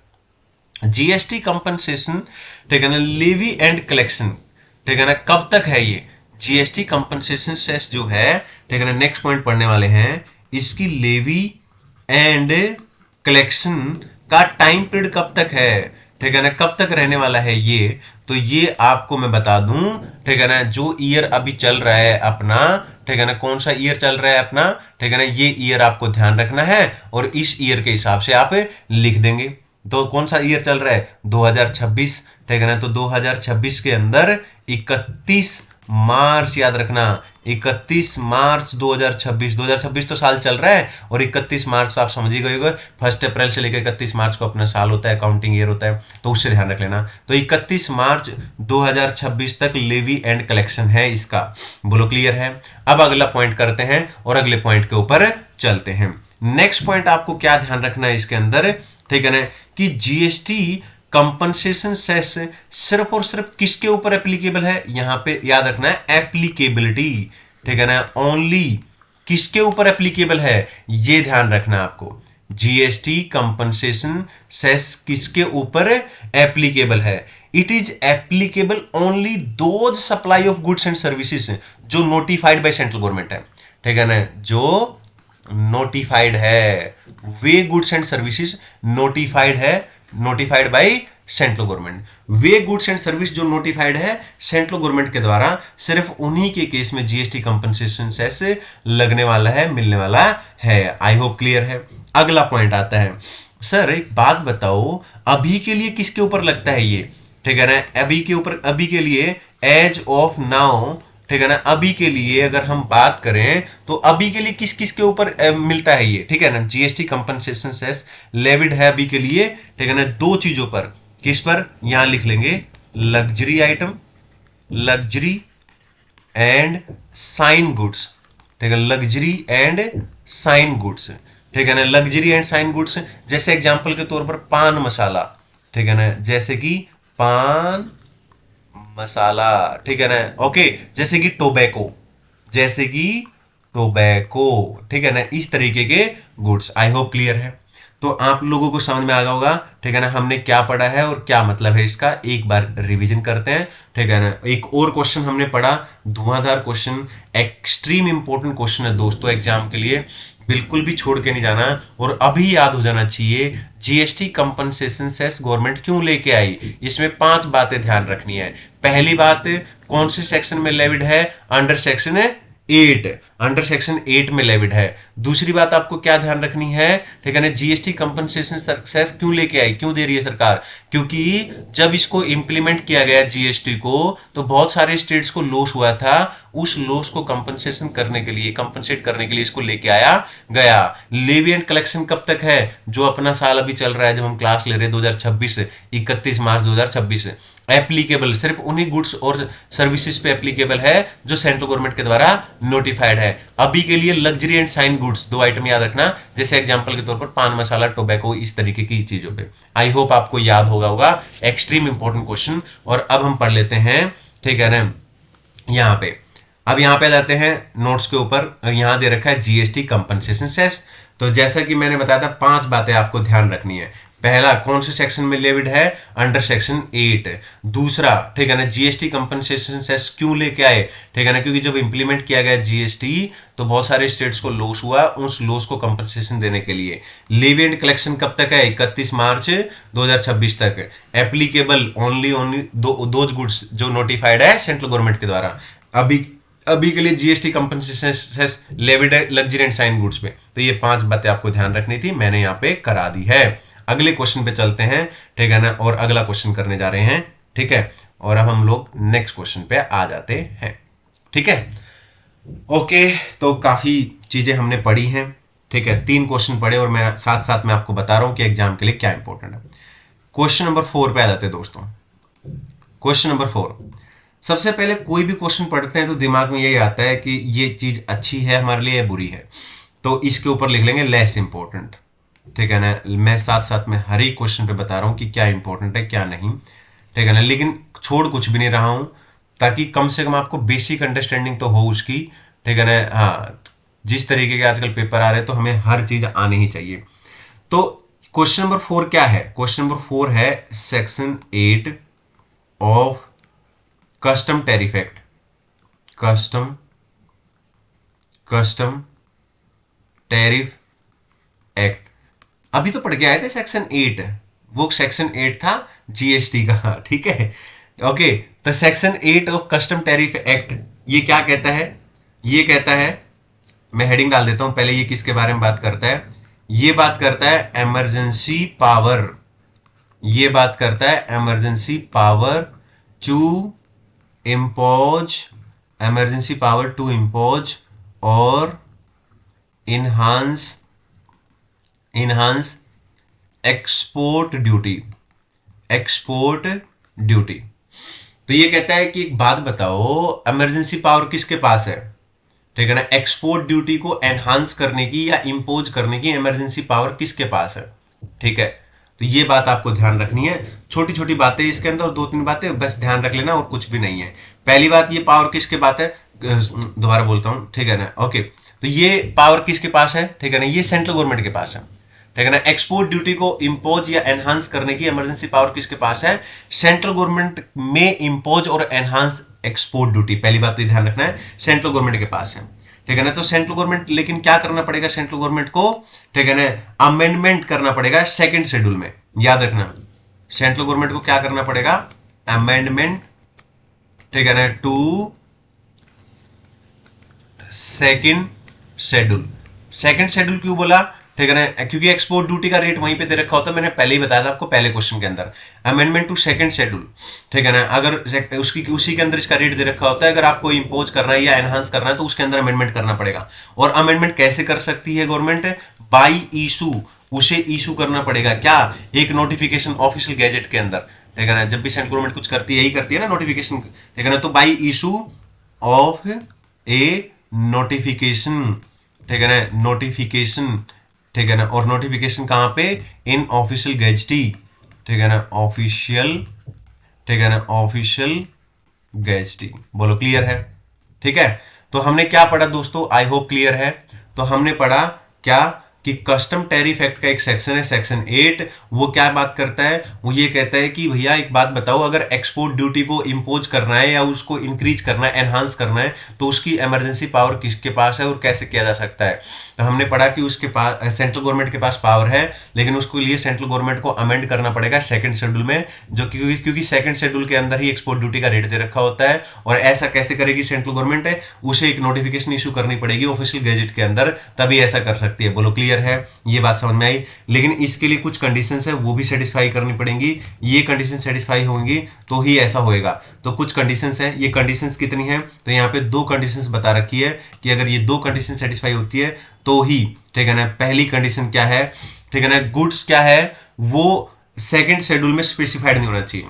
जीएसटी कंपनसेशन, ठीक है ना, लेवी एंड कलेक्शन, ठीक है ना, कब तक है ये जीएसटी कंपनसेशन सेस जो है, ठीक है ना, नेक्स्ट पॉइंट पढ़ने वाले हैं, इसकी लेवी एंड कलेक्शन का टाइम पीरियड कब तक है, ठीक है ना, कब तक रहने वाला है ये? तो ये आपको मैं बता दूं, ठीक है ना, जो ईयर अभी चल रहा है अपना, ठीक है ना, कौन सा ईयर चल रहा है अपना, ठीक है ना, ये ईयर आपको ध्यान रखना है और इस ईयर के हिसाब से आप लिख देंगे। तो कौन सा ईयर चल रहा है? 2026, ठीक है ना। तो 2026 के अंदर 31 मार्च, याद रखना, 31 मार्च 2026, 2026 तो साल चल रहा है, और 31 मार्च तो आप समझ ही गए होंगे, 1 अप्रैल से लेकर 31 मार्च को अपना साल होता है, काउंटिंग ईयर होता है, तो उससे ध्यान रख लेना। तो 31 मार्च 2026 तक लेवी एंड कलेक्शन है इसका। बोलो क्लियर है? अब अगला पॉइंट करते हैं और अगले पॉइंट के ऊपर चलते हैं। नेक्स्ट पॉइंट आपको क्या ध्यान रखना है इसके अंदर, ठीक है ना, कि जीएसटी कंपनसेशन सेस सिर्फ और सिर्फ किसके ऊपर एप्लीकेबल है? यहां पे याद रखना है एप्लीकेबिलिटी, ठीक है ना, ओनली किसके ऊपर एप्लीकेबल है, ये ध्यान रखना आपको। जीएसटी कंपनसेशन सेस किसके ऊपर एप्लीकेबल है? It is applicable only those supply of goods and services जो नोटिफाइड बाय सेंट्रल गवर्नमेंट है, ठीक है ना, जो नोटिफाइड है, वे गुड्स एंड सर्विसेज नोटिफाइड है, notified by central government. Way goods and service जो नोटिफाइड है सेंट्रल गवर्नमेंट के द्वारा, सिर्फ उन्हीं के केस में जीएसटी कंपनसेशन सेस लगने वाला है, मिलने वाला है। आई होप क्लियर है। अगला पॉइंट आता है, सर एक बात बताओ, अभी के लिए किसके ऊपर लगता है ये, ठीक है ना, अभी के ऊपर, अभी के लिए एज ऑफ नाउ, ठीक है ना, अभी के लिए अगर हम बात करें तो अभी के लिए किस किस के ऊपर मिलता है ये, ठीक है ना, जीएसटी कंपनसेशन सेस लेविड है अभी के लिए, ठीक है ना, दो चीजों पर। किस पर? यहां लिख लेंगे, luxury item, luxury and sin goods, ठीक है, लग्जरी एंड साइन गुड्स, ठीक है ना, लग्जरी एंड साइन गुड्स, जैसे एग्जांपल के तौर पर पान मसाला, ठीक है ना, जैसे कि पान मसाला, ठीक है ना, ओके, जैसे कि टोबैको, जैसे कि टोबैको, ठीक है ना, इस तरीके के गुड्स। आई होप क्लियर है। तो आप लोगों को समझ में आ गया होगा, ठीक है ना, हमने क्या पढ़ा है और क्या मतलब है इसका, एक बार रिवीजन करते हैं, ठीक है ना। एक और क्वेश्चन हमने पढ़ा, धुआंधार क्वेश्चन, एक्सट्रीम इंपॉर्टेंट क्वेश्चन है दोस्तों एग्जाम के लिए, बिल्कुल भी छोड़ के नहीं जाना और अभी याद हो जाना चाहिए। जीएसटी कंपनसेशन सेस गवर्नमेंट क्यों लेके आई, इसमें 5 बातें ध्यान रखनी है। पहली बात, कौन से सेक्शन में लेविड है? अंडर सेक्शन 8, अंडर सेक्शन 8 में लेविड है। दूसरी बात आपको क्या ध्यान रखनी है, ठीक है ना, जीएसटी कंपनसेशन सेस क्यों लेके आई, क्यों दे रही है सरकार? क्योंकि जब इसको इंप्लीमेंट किया गया जीएसटी को, तो बहुत सारे स्टेट्स को लॉस हुआ था, उस लॉस को कंपनसेशन करने के लिए, कंपनसेट करने के लिए इसको लेके आया गया। लेवी एंड कलेक्शन कब तक है? जो अपना साल अभी चल रहा है, जब हम क्लास ले रहे हैं 2026, 31 मार्च 2026, एप्लीकेबल सिर्फ उन्हीं गुड्स और सर्विसेज पे एप्लीकेबल है जो सेंट्रल गवर्नमेंट के द्वारा नोटिफाइड है। अभी के लिए luxury and sin goods, 2 item याद रखना, जैसे एग्जांपल के तौर पर पान मसाला, टोबैको, इस तरीके की चीजों पे। आई होप आपको याद होगा, एक्सट्रीम इंपॉर्टेंट क्वेश्चन। और अब हम पढ़ लेते हैं, ठीक है ना, यहाँ पे अब यहाँ पे जाते हैं नोट्स के ऊपर, और यहाँ दे रखा है जीएसटी कंपनसेशन सेस। तो जैसा कि मैंने बताया था 5 बातें आपको ध्यान रखनी है। पहला, कौन से सेक्शन में लेविड है, अंडर सेक्शन 8। दूसरा, ठीक है ना, जीएसटी कंपनसेशन सेस क्यों लेके आए, ठीक है ना, क्योंकि जब इंप्लीमेंट किया गया जीएसटी तो बहुत सारे स्टेट्स को लॉस हुआ, उस लॉस को कंपनसेशन देने के लिए। लेवी एंड कलेक्शन कब तक है, 31 मार्च 2026 तक। एप्लीकेबल ओनली दोज गुड्स जो नोटिफाइड है सेंट्रल गवर्नमेंट के द्वारा। अभी के लिए जीएसटी कंपनसेशन सेस लेविड है लग्जरी एंड साइन गुड्स पे। तो ये 5 बातें आपको ध्यान रखनी थी, मैंने यहाँ पे करा दी है। अगले क्वेश्चन पे चलते हैं, ठीक है ना, और अगला क्वेश्चन करने जा रहे हैं, ठीक है। और अब हम लोग नेक्स्ट क्वेश्चन पे आ जाते हैं, ठीक है। ओके, तो काफी चीजें हमने पढ़ी हैं, ठीक है। 3 क्वेश्चन पढ़े और मैं साथ साथ में आपको बता रहा हूं कि एग्जाम के लिए क्या इंपॉर्टेंट है। क्वेश्चन नंबर 4 पे आ जाते हैं दोस्तों। क्वेश्चन नंबर 4, सबसे पहले कोई भी क्वेश्चन पढ़ते हैं तो दिमाग में यही आता है कि ये चीज अच्छी है हमारे लिए या बुरी है, तो इसके ऊपर लिख लेंगे लेस इंपॉर्टेंट, ठीक है ना। मैं साथ साथ में हर एक क्वेश्चन पे बता रहा हूं कि क्या इंपॉर्टेंट है क्या नहीं, ठीक है ना, लेकिन छोड़ कुछ भी नहीं रहा हूं, ताकि कम से कम आपको बेसिक अंडरस्टैंडिंग तो हो उसकी, ठीक है ना। हाँ, जिस तरीके के आजकल पेपर आ रहे हैं तो हमें हर चीज आनी ही चाहिए। तो क्वेश्चन नंबर 4 क्या है, क्वेश्चन नंबर 4 है section 8 of custom tariff act, custom tariff act. अभी तो पढ़ के आए थे सेक्शन 8, वो सेक्शन 8 था जीएसटी का, ठीक है। ओके, तो section 8 of custom tariff act ये क्या कहता है, ये कहता है, मैं हेडिंग डाल देता हूं पहले, ये किसके बारे में बात करता है, ये बात करता है इमरजेंसी पावर, ये बात करता है emergency power to impose, emergency power to impose और enhance export duty, export duty. तो ये कहता है कि एक बात बताओ, इमरजेंसी पावर किसके पास है, ठीक है ना, एक्सपोर्ट ड्यूटी को एनहांस करने की या इंपोज करने की इमरजेंसी पावर किसके पास है, ठीक है। तो ये बात आपको ध्यान रखनी है, छोटी छोटी बातें इसके अंदर, 2-3 बातें बस ध्यान रख लेना और कुछ भी नहीं है। पहली बात, ये पावर किसके पास है, दोबारा बोलता हूं, ठीक है ना। ओके, तो ये पावर किसके पास है, ठीक है ना, ये सेंट्रल गवर्नमेंट के पास है, ठीक है ना। एक्सपोर्ट ड्यूटी को इंपोज या एनहांस करने की इमरजेंसी पावर किसके पास है, सेंट्रल गवर्नमेंट में इंपोज और एनहांस एक्सपोर्ट ड्यूटी, पहली बात तो ध्यान रखना है, सेंट्रल गवर्नमेंट के पास है, ठीक है ना। तो सेंट्रल गवर्नमेंट, लेकिन क्या करना पड़ेगा सेंट्रल गवर्नमेंट को, ठीक है ना, अमेंडमेंट करना पड़ेगा सेकंड शेड्यूल में, याद रखना, सेंट्रल गवर्नमेंट को क्या करना पड़ेगा, अमेंडमेंट, ठीक है ना, to second schedule. Second schedule क्यों बोला, ठीक है ना, क्योंकि एक्सपोर्ट ड्यूटी का रेट वहीं पे दे रखा होता है, मैंने पहले ही बताया था आपको पहले क्वेश्चन के अंदर, अमेंडमेंट टू सेकंड शेड्यूल, ठीक है ना। अगर उसकी उसी के अंदर इसका रेट दे रखा होता है, अगर आपको इंपोज करना है या एनहांस करना है तो उसके अंदर अमेंडमेंट करना पड़ेगा। और अमेंडमेंट कैसे कर सकती है गवर्नमेंट, बाई इशू, उसे इशू करना पड़ेगा, क्या, एक नोटिफिकेशन ऑफिशियल गैजेट के अंदर, ठीक है ना। जब भी सेंट्रल गवर्नमेंट कुछ करती है, यही करती है ना, नोटिफिकेशन, ठीक है ना। तो by issue of A notification, ठीक है ना, नोटिफिकेशन, ठीक है ना। और नोटिफिकेशन कहां पे, इन ऑफिशियल गैजेटी, ठीक है ना, ऑफिशियल, ठीक है ना, ऑफिशियल गैजेटी। बोलो क्लियर है, ठीक है। तो हमने क्या पढ़ा दोस्तों, आई होप क्लियर है। तो हमने पढ़ा क्या कि कस्टम टैरिफ एक्ट का एक सेक्शन है सेक्शन 8, वो क्या बात करता है, वो ये कहता है कि भैया एक बात बताओ, अगर एक्सपोर्ट ड्यूटी को इंपोज करना है या उसको इंक्रीज करना है, एनहांस करना है, तो उसकी इमरजेंसी पावर किसके पास है और कैसे किया जा सकता है। तो हमने पढ़ा कि उसके पास, सेंट्रल गवर्नमेंट के पास पावर है, लेकिन उसके लिए सेंट्रल गवर्नमेंट को अमेंड करना पड़ेगा सेकंड शेड्यूल में, जो क्योंकि सेकंड शेड्यूल के अंदर ही एक्सपोर्ट ड्यूटी का रेट दे रखा होता है। और ऐसा कैसे करेगी सेंट्रल गवर्नमेंट है, उसे एक नोटिफिकेशन इशू करनी पड़ेगी ऑफिशियल गैजेट के अंदर, तभी ऐसा कर सकती है। बोलो क्लियर है, ये बात समझ में आई। लेकिन इसके लिए कुछ कंडीशंस है, वो भी सेटिस्फाई करनी पड़ेंगी, ये कंडीशन सेटिस्फाई होंगी तो ही ऐसा होएगा। तो कुछ कंडीशंस है, ये कंडीशंस कितनी है, तो यहाँ पे 2 कंडीशंस बता रखी है कि अगर ये 2 कंडीशन सेटिस्फाई होती है तो ही, ठीक है ना। पहली कंडीशन क्या है, ठीक है ना, गुड्स क्या है, वो सेकंड शेड्यूल में स्पेसिफाइड नहीं होना चाहिए,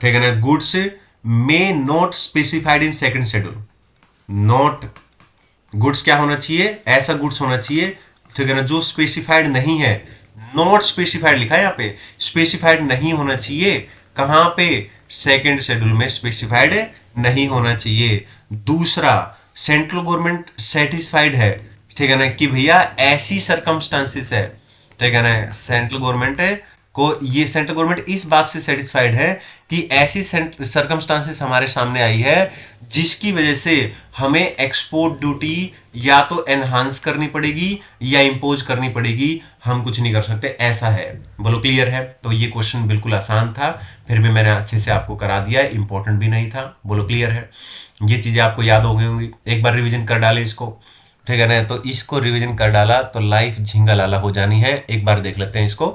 ठीक है ना। Goods may not specified in second schedule, not, goods क्या होना चाहिए, ऐसा गुड्स होना चाहिए, ठीक है ना, जो स्पेसिफाइड नहीं है, नॉट स्पेसिफाइड लिखा है यहाँ पे, स्पेसिफाइड नहीं होना चाहिए, कहां पे, सेकंड शेड्यूल में स्पेसिफाइड नहीं होना चाहिए। दूसरा, सेंट्रल गवर्नमेंट सेटिस्फाइड है, ठीक है ना, कि भैया ऐसी सरकमस्टांसिस है, ठीक है ना, सेंट्रल गवर्नमेंट को, ये सेंट्रल गवर्नमेंट इस बात से सेटिस्फाइड है कि ऐसी सरकमस्टांसिस हमारे सामने आई है जिसकी वजह से हमें एक्सपोर्ट ड्यूटी या तो एनहांस करनी पड़ेगी या इंपोज करनी पड़ेगी, हम कुछ नहीं कर सकते, ऐसा है। बोलो क्लियर है? तो ये क्वेश्चन बिल्कुल आसान था, फिर भी मैंने अच्छे से आपको करा दिया, इंपॉर्टेंट भी नहीं था। बोलो क्लियर है? ये चीजें आपको याद हो गई होंगी, एक बार रिविजन कर डालें इसको, ठीक है ना। तो इसको रिवीजन कर डाला तो लाइफ झिंगा लाला हो जानी है। एक बार देख लेते हैं इसको।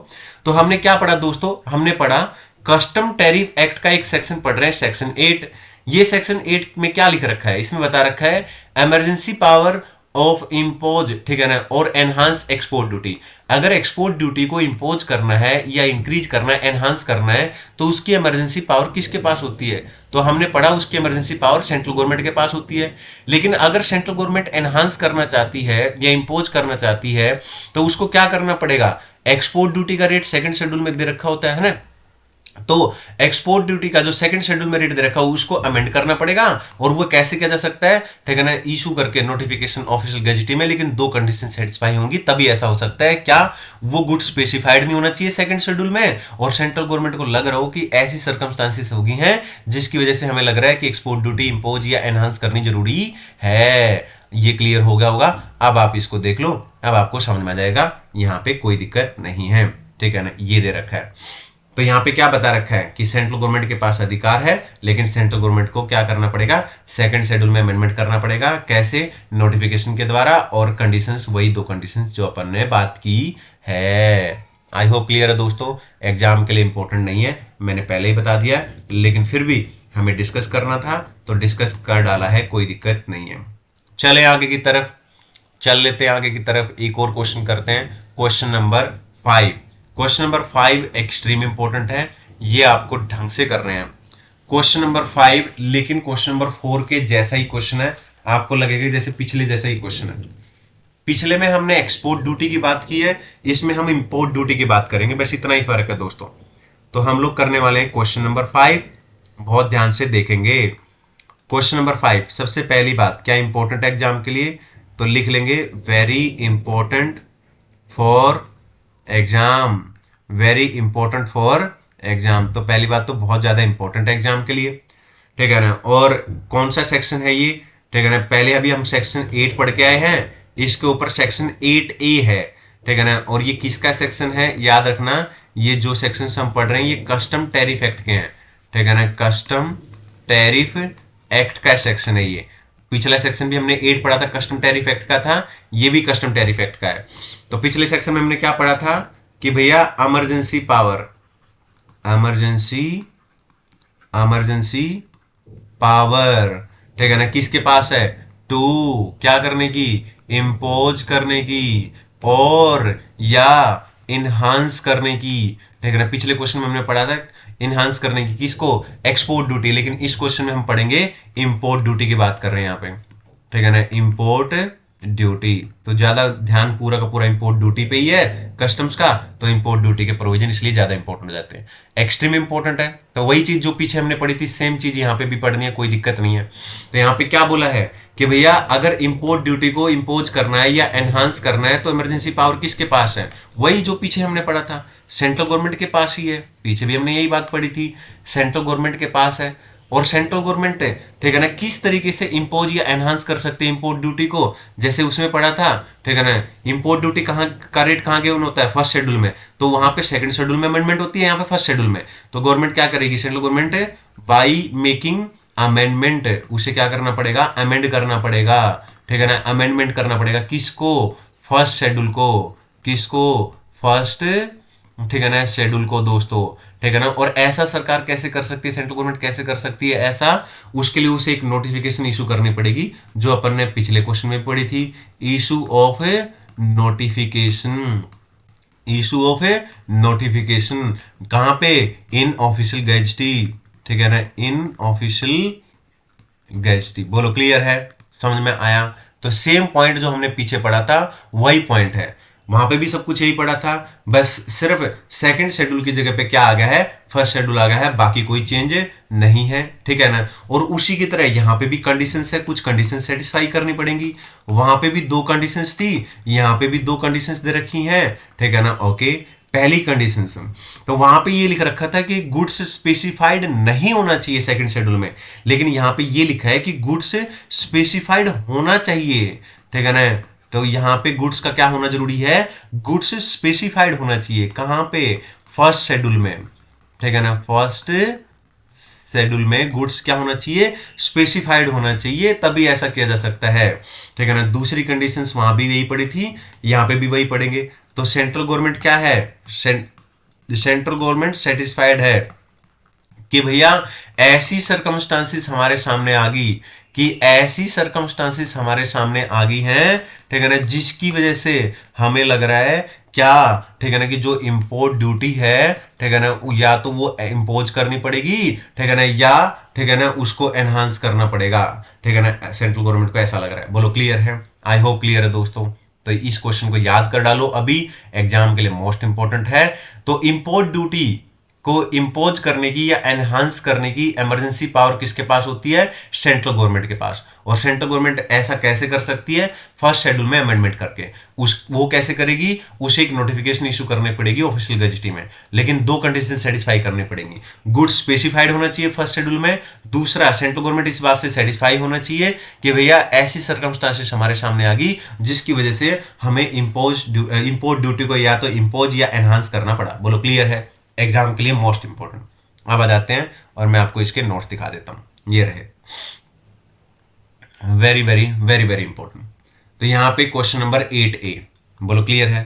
तो हमने क्या पढ़ा दोस्तों? हमने पढ़ा कस्टम टैरिफ एक्ट का एक सेक्शन पढ़ रहे हैं, सेक्शन 8। ये सेक्शन 8 में क्या लिख रखा है? इसमें बता रखा है इमरजेंसी पावर ऑफ इम्पोज, ठीक है ना, और एनहांस एक्सपोर्ट ड्यूटी। अगर एक्सपोर्ट ड्यूटी को इम्पोज करना है या इंक्रीज करना है, एनहांस करना है, तो उसकी इमरजेंसी पावर किसके पास होती है? तो हमने पढ़ा उसकी इमरजेंसी पावर सेंट्रल गवर्नमेंट के पास होती है। लेकिन अगर सेंट्रल गवर्नमेंट एनहांस करना चाहती है या इम्पोज करना चाहती है तो उसको क्या करना पड़ेगा? एक्सपोर्ट ड्यूटी का रेट सेकंड शेड्यूल में दे रखा होता है ना, तो एक्सपोर्ट ड्यूटी का जो सेकंड शेड्यूल में रेट दे रखा है उसको अमेंड करना पड़ेगा। और वो कैसे किया जा सकता है? ठीक है ना, इशू करके नोटिफिकेशन ऑफिशियल गजेटी में, लेकिन दो कंडीशन सेटिस्फाई होंगी तभी ऐसा हो सकता है। क्या? वो गुड स्पेसिफाइड नहीं होना चाहिए सेकंड शेड्यूल में, और सेंट्रल गवर्नमेंट को लग रहा हो कि ऐसी सर्कमस्टांसिस होगी हैं जिसकी वजह से हमें लग रहा है कि एक्सपोर्ट ड्यूटी इंपोज या एनहांस करनी जरूरी है। ये क्लियर हो गया होगा? अब आप इसको देख लो, अब आपको समझ में आ जाएगा, यहाँ पे कोई दिक्कत नहीं है, ठीक है ना। ये दे रखा है, तो यहाँ पे क्या बता रखा है कि सेंट्रल गवर्नमेंट के पास अधिकार है, लेकिन सेंट्रल गवर्नमेंट को क्या करना पड़ेगा? सेकंड शेड्यूल में अमेंडमेंट करना पड़ेगा। कैसे? नोटिफिकेशन के द्वारा, और कंडीशंस वही दो कंडीशंस जो अपन ने बात की है। आई होप क्लियर है दोस्तों। एग्जाम के लिए इंपॉर्टेंट नहीं है, मैंने पहले ही बता दिया, लेकिन फिर भी हमें डिस्कस करना था तो डिस्कस कर डाला है, कोई दिक्कत नहीं है। चले आगे की तरफ, चल लेते हैं आगे की तरफ, एक और क्वेश्चन करते हैं। Question number 5। Question number 5 extreme important है, ये आपको ढंग से कर रहे हैं। क्वेश्चन नंबर 5, लेकिन क्वेश्चन नंबर 4 के जैसा ही क्वेश्चन है, आपको लगेगा जैसे पिछले जैसा ही क्वेश्चन है। पिछले में हमने एक्सपोर्ट ड्यूटी की बात की है, इसमें हम इंपोर्ट ड्यूटी की बात करेंगे, बस इतना ही फर्क है दोस्तों। तो हम लोग करने वाले हैं क्वेश्चन नंबर 5, बहुत ध्यान से देखेंगे। क्वेश्चन नंबर 5, सबसे पहली बात, क्या इंपॉर्टेंट है एग्जाम के लिए? तो लिख लेंगे very important for exam, very important for exam. तो पहली बात तो बहुत ज्यादा इंपॉर्टेंट है एग्जाम के लिए, ठीक है ना। और कौन सा सेक्शन है ये? ठीक है ना, पहले अभी हम सेक्शन 8 पढ़ के आए हैं, इसके ऊपर सेक्शन 8A है, ठीक है ना। और ये किसका सेक्शन है? याद रखना, ये जो सेक्शन हम पढ़ रहे हैं ये कस्टम टैरिफ एक्ट के हैं, ठीक है ना। कस्टम टैरिफ एक्ट का सेक्शन है ये। पिछला सेक्शन भी हमने 8 पढ़ा था, कस्टम टैरिफ एक्ट का था, ये भी कस्टम टैरिफ एक्ट का है। तो पिछले सेक्शन में हमने क्या पढ़ा था कि भैया इमरजेंसी पावर, इमरजेंसी पावर, ठीक है ना, किसके पास है? टू क्या करने की? इंपोज करने की और या इनहांस करने की, ठीक है ना। पिछले क्वेश्चन में हमने पढ़ा था इनहांस करने की, किसको? एक्सपोर्ट ड्यूटी, लेकिन इस क्वेश्चन में हम पढ़ेंगे इंपोर्ट ड्यूटी की बात कर रहे हैं यहाँ पे, ठीक है ना, इंपोर्ट ड्यूटी। तो ज्यादा ध्यान पूरा का पूरा इंपोर्ट ड्यूटी पे ही है कस्टम्स का, तो इंपोर्ट ड्यूटी के प्रोविजन इसलिए ज्यादा इंपॉर्टेंट हो जाते हैं, एक्सट्रीम इंपॉर्टेंट है। तो वही चीज जो पीछे हमने पढ़ी थी सेम चीज यहाँ पे भी पढ़नी है, कोई दिक्कत नहीं है। तो यहाँ पे क्या बोला है कि भैया अगर इंपोर्ट ड्यूटी को इंपोज करना है या एनहांस करना है तो इमरजेंसी पावर किसके पास है? वही जो पीछे हमने पढ़ा था, सेंट्रल गवर्नमेंट के पास ही है। पीछे भी हमने यही बात पढ़ी थी, सेंट्रल गवर्नमेंट के पास है। और सेंट्रल गवर्नमेंट है, ठीक है ना, किस तरीके से इंपोज या एनहांस कर सकते हैं इंपोर्ट ड्यूटी को? जैसे उसमें पढ़ा था, ठीक है ना, इंपोर्ट ड्यूटी कहाँ का रेट कहाँ गिवन होता है? फर्स्ट शेड्यूल में। तो वहां पे सेकंड शेड्यूल में अमेंडमेंट होती है, यहाँ पे फर्स्ट शेड्यूल में। तो गवर्नमेंट क्या करेगी? Central government by making amendment, उसे क्या करना पड़ेगा? अमेंड करना पड़ेगा, ठीक है ना, अमेंडमेंट करना पड़ेगा। किसको? फर्स्ट शेड्यूल को। किसको? फर्स्ट, ठीक है ना, शेड्यूल को दोस्तों, ठीक है ना। और ऐसा सरकार कैसे कर सकती है, सेंट्रल गवर्नमेंट कैसे कर सकती है ऐसा? उसके लिए उसे एक नोटिफिकेशन इशू करनी पड़ेगी, जो अपन ने पिछले क्वेश्चन में पढ़ी थी, issue of notification, issue of notification. कहां पे? इन ऑफिशियल गैजेटी, ठीक है ना, इन ऑफिशियल गैजेटी। बोलो क्लियर है? समझ में आया? तो सेम पॉइंट जो हमने पीछे पढ़ा था वही पॉइंट है। वहां पे भी सब कुछ यही पड़ा था, बस सिर्फ सेकंड शेड्यूल की जगह पे क्या आ गया है, फर्स्ट शेड्यूल आ गया है, बाकी कोई चेंज नहीं है, ठीक है ना। और उसी की तरह यहाँ पे भी कंडीशंस है, कुछ कंडीशन सेटिस्फाई करनी पड़ेंगी। वहां पे भी 2 कंडीशंस थी, यहाँ पे भी 2 कंडीशंस दे रखी हैं, ठीक है ना। ओके, पहली कंडीशन तो वहां पे ये लिख रखा था कि गुड्स स्पेसिफाइड नहीं होना चाहिए सेकंड शेड्यूल में, लेकिन यहाँ पे ये लिखा है कि गुड्स स्पेसिफाइड होना चाहिए, ठीक है ना। तो यहाँ पे गुड्स का क्या होना जरूरी है, गुड्स स्पेसिफाइड होना चाहिए, कहां पे, फर्स्ट शेड्यूल में, ठीक है ना। फर्स्ट शेड्यूल में गुड्स क्या होना चाहिए, स्पेसिफाइड होना चाहिए, तभी ऐसा किया जा सकता है, ठीक है ना। दूसरी कंडीशंस वहां भी यही पड़ी थी, यहाँ पे भी वही पढ़ेंगे। तो सेंट्रल गवर्नमेंट क्या है, सेंट्रल गवर्नमेंट सेटिस्फाइड है कि भैया ऐसी सरकमस्टांसिस हमारे सामने आ गई, कि ऐसी सरकमस्टांसिस हमारे सामने आ गई हैं, ठीक है ना, जिसकी वजह से हमें लग रहा है क्या, ठीक है ना, कि जो इंपोर्ट ड्यूटी है, ठीक है ना, या तो वो इंपोज करनी पड़ेगी, ठीक है ना, या ठीक है ना उसको एनहांस करना पड़ेगा, ठीक है ना। सेंट्रल गवर्नमेंट को ऐसा लग रहा है। बोलो क्लियर है, आई होप क्लियर है दोस्तों। तो इस क्वेश्चन को याद कर डालो, अभी एग्जाम के लिए मोस्ट इंपॉर्टेंट है। तो इंपोर्ट ड्यूटी को इंपोज करने की या एनहांस करने की इमरजेंसी पावर किसके पास होती है, सेंट्रल गवर्नमेंट के पास। और सेंट्रल गवर्नमेंट ऐसा कैसे कर सकती है, फर्स्ट शेड्यूल में अमेंडमेंट करके। वो कैसे करेगी, उसे एक नोटिफिकेशन इशू करनी पड़ेगी ऑफिशियल गजेटी में, लेकिन 2 कंडीशन सेटिस्फाई करनी पड़ेंगी। गुड्स स्पेसिफाइड होना चाहिए फर्स्ट शेड्यूल में, दूसरा सेंट्रल गवर्नमेंट इस बात से सेटिस्फाई होना चाहिए कि भैया ऐसी सर्कमस्टांसेस हमारे सामने आ गई जिसकी वजह से हमें इंपोर्ट ड्यूटी को या तो इंपोज या एनहांस करना पड़ा। बोलो क्लियर है, एग्जाम के लिए मोस्ट इंपॉर्टेंट। अब आ जाते हैं और मैं आपको इसके नोट्स दिखा देता हूं, ये रहे, very very very very important. तो यहां पे क्वेश्चन नंबर 8A, बोलो क्लियर है।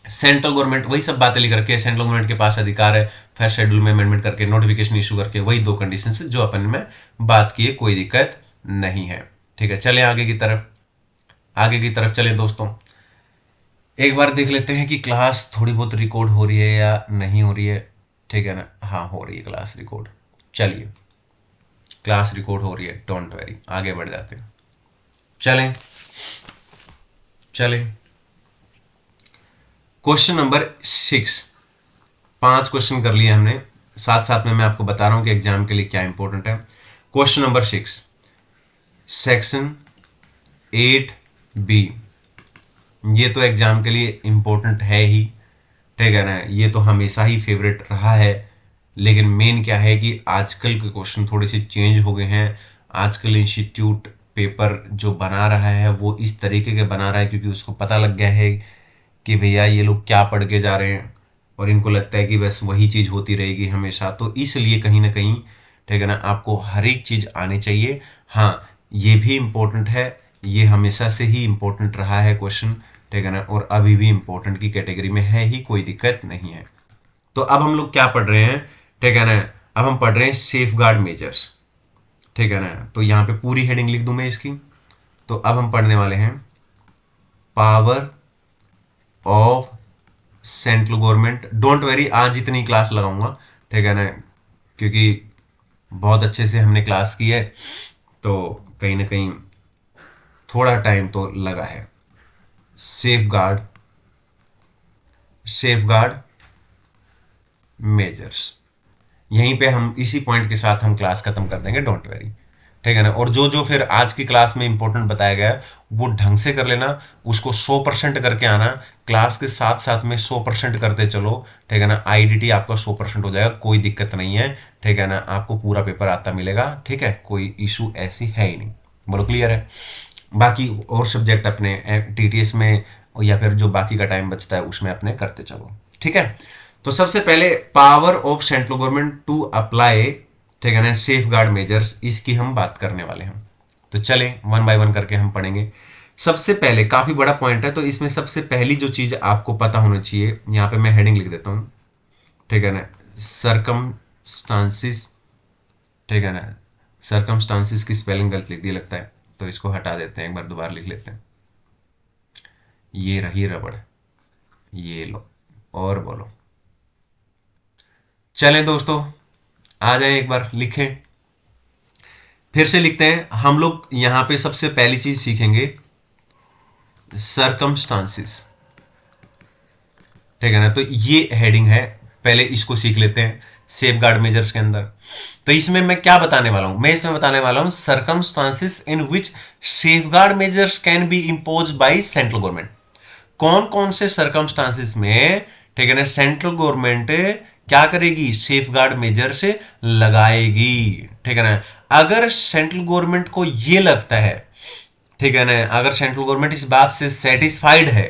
सेंट्रल गवर्नमेंट वही सब बातें लिख रखी है, सेंट्रल गवर्नमेंट के पास अधिकार है फर्स्ट शेड्यूल में अमेंडमेंट करके नोटिफिकेशन इशू करके, वही 2 कंडीशन जो अपन में बात की है, कोई दिक्कत नहीं है, ठीक है। चले आगे की तरफ, आगे की तरफ चले दोस्तों। एक बार देख लेते हैं कि क्लास थोड़ी बहुत रिकॉर्ड हो रही है या नहीं हो रही है, ठीक है ना। हाँ हो रही है क्लास रिकॉर्ड, चलिए क्लास रिकॉर्ड हो रही है, डोंट वरी, आगे बढ़ जाते हैं। चलें चलें, क्वेश्चन नंबर 6, 5 क्वेश्चन कर लिए हमने, साथ साथ में मैं आपको बता रहा हूं कि एग्जाम के लिए क्या इंपॉर्टेंट है। क्वेश्चन नंबर 6, सेक्शन 8B, ये तो एग्जाम के लिए इंपॉर्टेंट है ही, ठीक है ना, ये तो हमेशा ही फेवरेट रहा है। लेकिन मेन क्या है कि आजकल के क्वेश्चन थोड़े से चेंज हो गए हैं। आजकल इंस्टीट्यूट पेपर जो बना रहा है वो इस तरीके के बना रहा है क्योंकि उसको पता लग गया है कि भैया ये लोग क्या पढ़ के जा रहे हैं, और इनको लगता है कि बस वही चीज़ होती रहेगी हमेशा। तो इसलिए कहीं ना कहीं, ठीक है ना, आपको हर एक चीज़ आनी चाहिए। हाँ, ये भी इम्पोर्टेंट है, ये हमेशा से ही इम्पोर्टेंट रहा है क्वेश्चन, ठीक है ना, और अभी भी इम्पोर्टेंट की कैटेगरी में है ही, कोई दिक्कत नहीं है। तो अब हम लोग क्या पढ़ रहे हैं, ठीक है ना, अब हम पढ़ रहे हैं सेफ गार्ड मेजर्स, ठीक है ना। तो यहाँ पे पूरी हेडिंग लिख दूं मैं इसकी। तो अब हम पढ़ने वाले हैं power of central government. Don't very, आज इतनी क्लास लगाऊंगा, ठीक है ना, क्योंकि बहुत अच्छे से हमने क्लास की है, तो कहीं ना कहीं थोड़ा टाइम तो लगा है। सेफ गार्ड मेजर्स, यहीं पे हम इसी पॉइंट के साथ हम क्लास खत्म कर देंगे, डोंट वेरी, ठीक है ना। और जो जो फिर आज की क्लास में इंपॉर्टेंट बताया गया है वो ढंग से कर लेना, उसको 100% करके आना, क्लास के साथ साथ में 100% करते चलो, ठीक है ना। आईडीटी आपका 100% हो जाएगा, कोई दिक्कत नहीं है, ठीक है ना, आपको पूरा पेपर आता मिलेगा, ठीक है, कोई इशू ऐसी है ही नहीं। बोलो क्लियर है। बाकी और सब्जेक्ट अपने टीटीएस में या फिर जो बाकी का टाइम बचता है उसमें अपने करते चलो, ठीक है। तो सबसे पहले power of central government to apply, ठीक है ना, सेफ गार्ड मेजर्स, इसकी हम बात करने वाले हैं। तो चलें 1 बाय 1 करके हम पढ़ेंगे। सबसे पहले काफी बड़ा पॉइंट है, तो इसमें सबसे पहली जो चीज आपको पता होना चाहिए, यहाँ पे मैं हेडिंग लिख देता हूँ, ठीक है ना, सरकमस्टांसिस, ठीक है ना। सरकमस्टांसिस की स्पेलिंग गलत लिख दी लगता है, तो इसको हटा देते हैं, एक बार दोबारा लिख लेते हैं। ये रही रबड़, ये लो और बोलो। चलें दोस्तों, आ जाए, एक बार लिखें, फिर से लिखते हैं। हम लोग यहां पे सबसे पहली चीज सीखेंगे सरकमस्टांसिस, ठीक है ना। तो ये हेडिंग है, पहले इसको सीख लेते हैं सेफ गार्ड मेजर्स के अंदर। तो इसमें मैं क्या बताने वाला हूं, मैं इसमें बताने वाला हूं circumstances in which safe guard measures can be impose by central government. कौन कौन से सर्कमस्टांसिस में, ठीक है ना, सेंट्रल गवर्नमेंट क्या करेगी, सेफ गार्ड मेजर से लगाएगी, ठीक है ना। अगर सेंट्रल गवर्नमेंट को यह लगता है, ठीक है ना, अगर सेंट्रल गवर्नमेंट इस बात से सेटिस्फाइड है,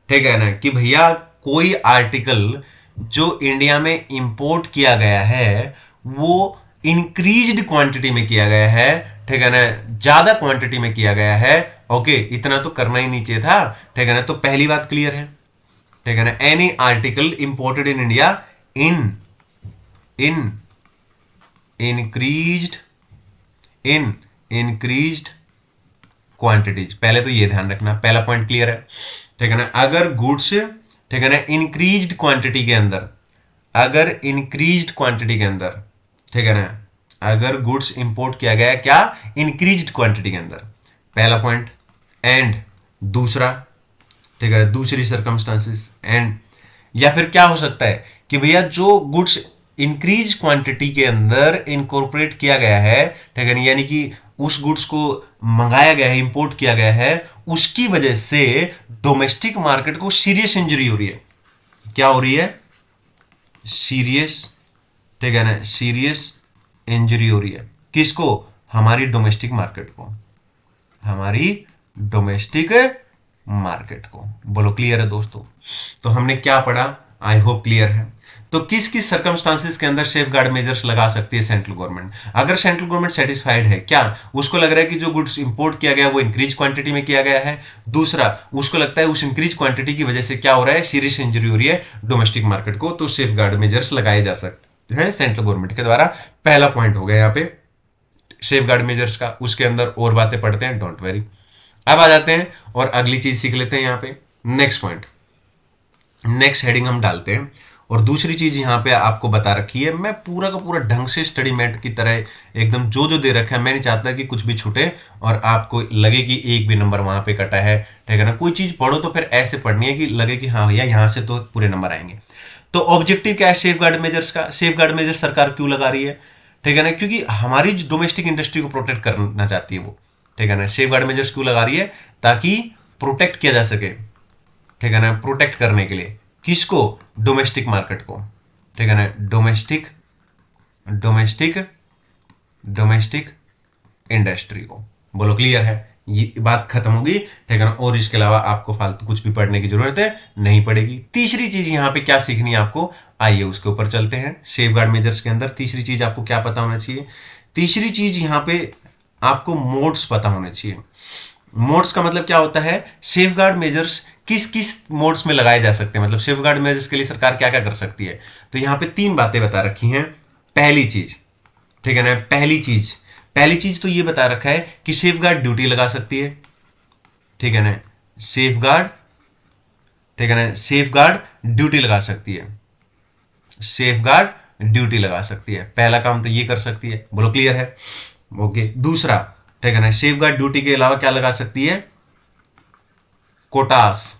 ठीक है ना, कि भैया कोई आर्टिकल जो इंडिया में इंपोर्ट किया गया है वो इंक्रीज्ड क्वांटिटी में किया गया है, ठीक है ना, ज्यादा क्वांटिटी में किया गया है, ओके, इतना तो करना ही नहीं चाहिए था, ठीक है ना। तो पहली बात क्लियर है, ठीक है ना। Any article imported in India in increased quantities, पहले तो ये ध्यान रखना, पहला पॉइंट क्लियर है, ठीक है ना। अगर गुड्स, ठीक है ना, इंक्रीज्ड क्वांटिटी के अंदर, अगर इंक्रीज्ड क्वांटिटी के अंदर, ठीक है ना, अगर गुड्स इंपोर्ट किया गया क्या, इंक्रीज्ड क्वांटिटी के अंदर, पहला पॉइंट। एंड दूसरा, ठीक है, दूसरी सर्कमस्टांसिस एंड, या फिर क्या हो सकता है कि भैया जो गुड्स इंक्रीज क्वांटिटी के अंदर इनकॉर्पोरेट किया गया है, ठीक है, यानी कि उस गुड्स को मंगाया गया है, इंपोर्ट किया गया है, उसकी वजह से डोमेस्टिक मार्केट को सीरियस इंजरी हो रही है। क्या हो रही है, सीरियस, ठीक है ना, सीरियस इंजरी हो रही है, किसको, हमारी डोमेस्टिक मार्केट को, हमारी डोमेस्टिक मार्केट को। बोलो क्लियर है दोस्तों। तो हमने क्या पढ़ा, आई होप क्लियर है। तो किस किस सर्कमस्टांसिस के अंदर सेफ गार्ड मेजर्स लगा सकती है सेंट्रल गवर्नमेंट। अगर सेंट्रल गवर्नमेंट सेटिस्फाइड है, क्या उसको लग रहा है कि जो गुड्स इंपोर्ट किया गया वो इंक्रीज क्वांटिटी में किया गया है, दूसरा उसको लगता है उस इंक्रीज क्वांटिटी की वजह से क्या हो रहा है, सीरियस इंजरी हो रही है डोमेस्टिक मार्केट को, तो सेफ गार्ड मेजर्स लगाए जा सकते हैं सेंट्रल गवर्नमेंट के द्वारा। पहला पॉइंट हो गया यहाँ पे सेफ गार्ड मेजर्स का। उसके अंदर और बातें पढ़ते हैं, डोंट वेरी। अब आ जाते हैं और अगली चीज सीख लेते हैं यहाँ पे, नेक्स्ट पॉइंट, नेक्स्ट हेडिंग हम डालते हैं। और दूसरी चीज यहाँ पे आपको बता रखी है, मैं पूरा का पूरा ढंग से स्टडी मैट की तरह एकदम जो जो दे रखा है, मैं नहीं चाहता कि कुछ भी छूटे और आपको लगे कि एक भी नंबर वहां पे कटा है, ठीक है ना। कोई चीज पढ़ो तो फिर ऐसे पढ़नी है कि लगे कि हाँ भैया यहाँ से तो पूरे नंबर आएंगे। तो ऑब्जेक्टिव क्या है सेफ गार्ड मेजर्स का, सेफ गार्ड मेजर सरकार क्यों लगा रही है, ठीक है ना, क्योंकि हमारी डोमेस्टिक इंडस्ट्री को प्रोटेक्ट करना चाहती है वो, ठीक है ना। सेफ गार्ड मेजर्स क्यों लगा रही है, ताकि प्रोटेक्ट किया जा सके, ठीक है ना, प्रोटेक्ट करने के लिए किसको, डोमेस्टिक मार्केट को, ठीक है ना, डोमेस्टिक इंडस्ट्री को। बोलो क्लियर है, ये बात खत्म होगी, ठीक है ना। और इसके अलावा आपको फालतू कुछ भी पढ़ने की जरूरत है नहीं पड़ेगी। तीसरी चीज यहाँ पे क्या सीखनी है आपको, आइए उसके ऊपर चलते हैं। सेफ गार्ड मेजर्स के अंदर तीसरी चीज आपको क्या पता होना चाहिए, तीसरी चीज यहाँ पे आपको मोड्स पता होने चाहिए। मोड्स का मतलब क्या होता है, सेफ गार्ड मेजर्स किस किस मोड्स में लगाए जा सकते हैं, मतलब सेफ गार्ड मेजर्स के लिए सरकार क्या क्या कर सकती है। तो यहाँ पे तीन बातें बता रखी हैं। पहली चीज, ठीक है ना, पहली चीज तो ये बता रखा है कि सेफ गार्ड ड्यूटी लगा सकती है, ठीक है ना, सेफ गार्ड, ठीक है ना, सेफ गार्ड ड्यूटी लगा सकती है, सेफ गार्ड ड्यूटी लगा सकती है। पहला काम तो ये कर सकती है, बोलो क्लियर है, ओके। दूसरा, ठीक है ना, सेफ गार्ड ड्यूटी के अलावा क्या लगा सकती है, कोटास,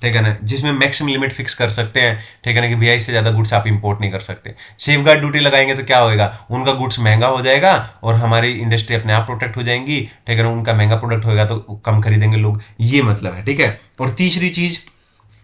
ठीक है ना, जिसमें मैक्सिमम लिमिट फिक्स कर सकते हैं, ठीक है ना, कि भैया इससे ज्यादा गुड्स आप इंपोर्ट नहीं कर सकते। सेफ गार्ड ड्यूटी लगाएंगे तो क्या होएगा, उनका गुड्स महंगा हो जाएगा और हमारी इंडस्ट्री अपने आप प्रोटेक्ट हो जाएंगी, ठीक है ना, उनका महंगा प्रोडक्ट होगा तो कम खरीदेंगे लोग, ये मतलब है, ठीक है। और तीसरी चीज,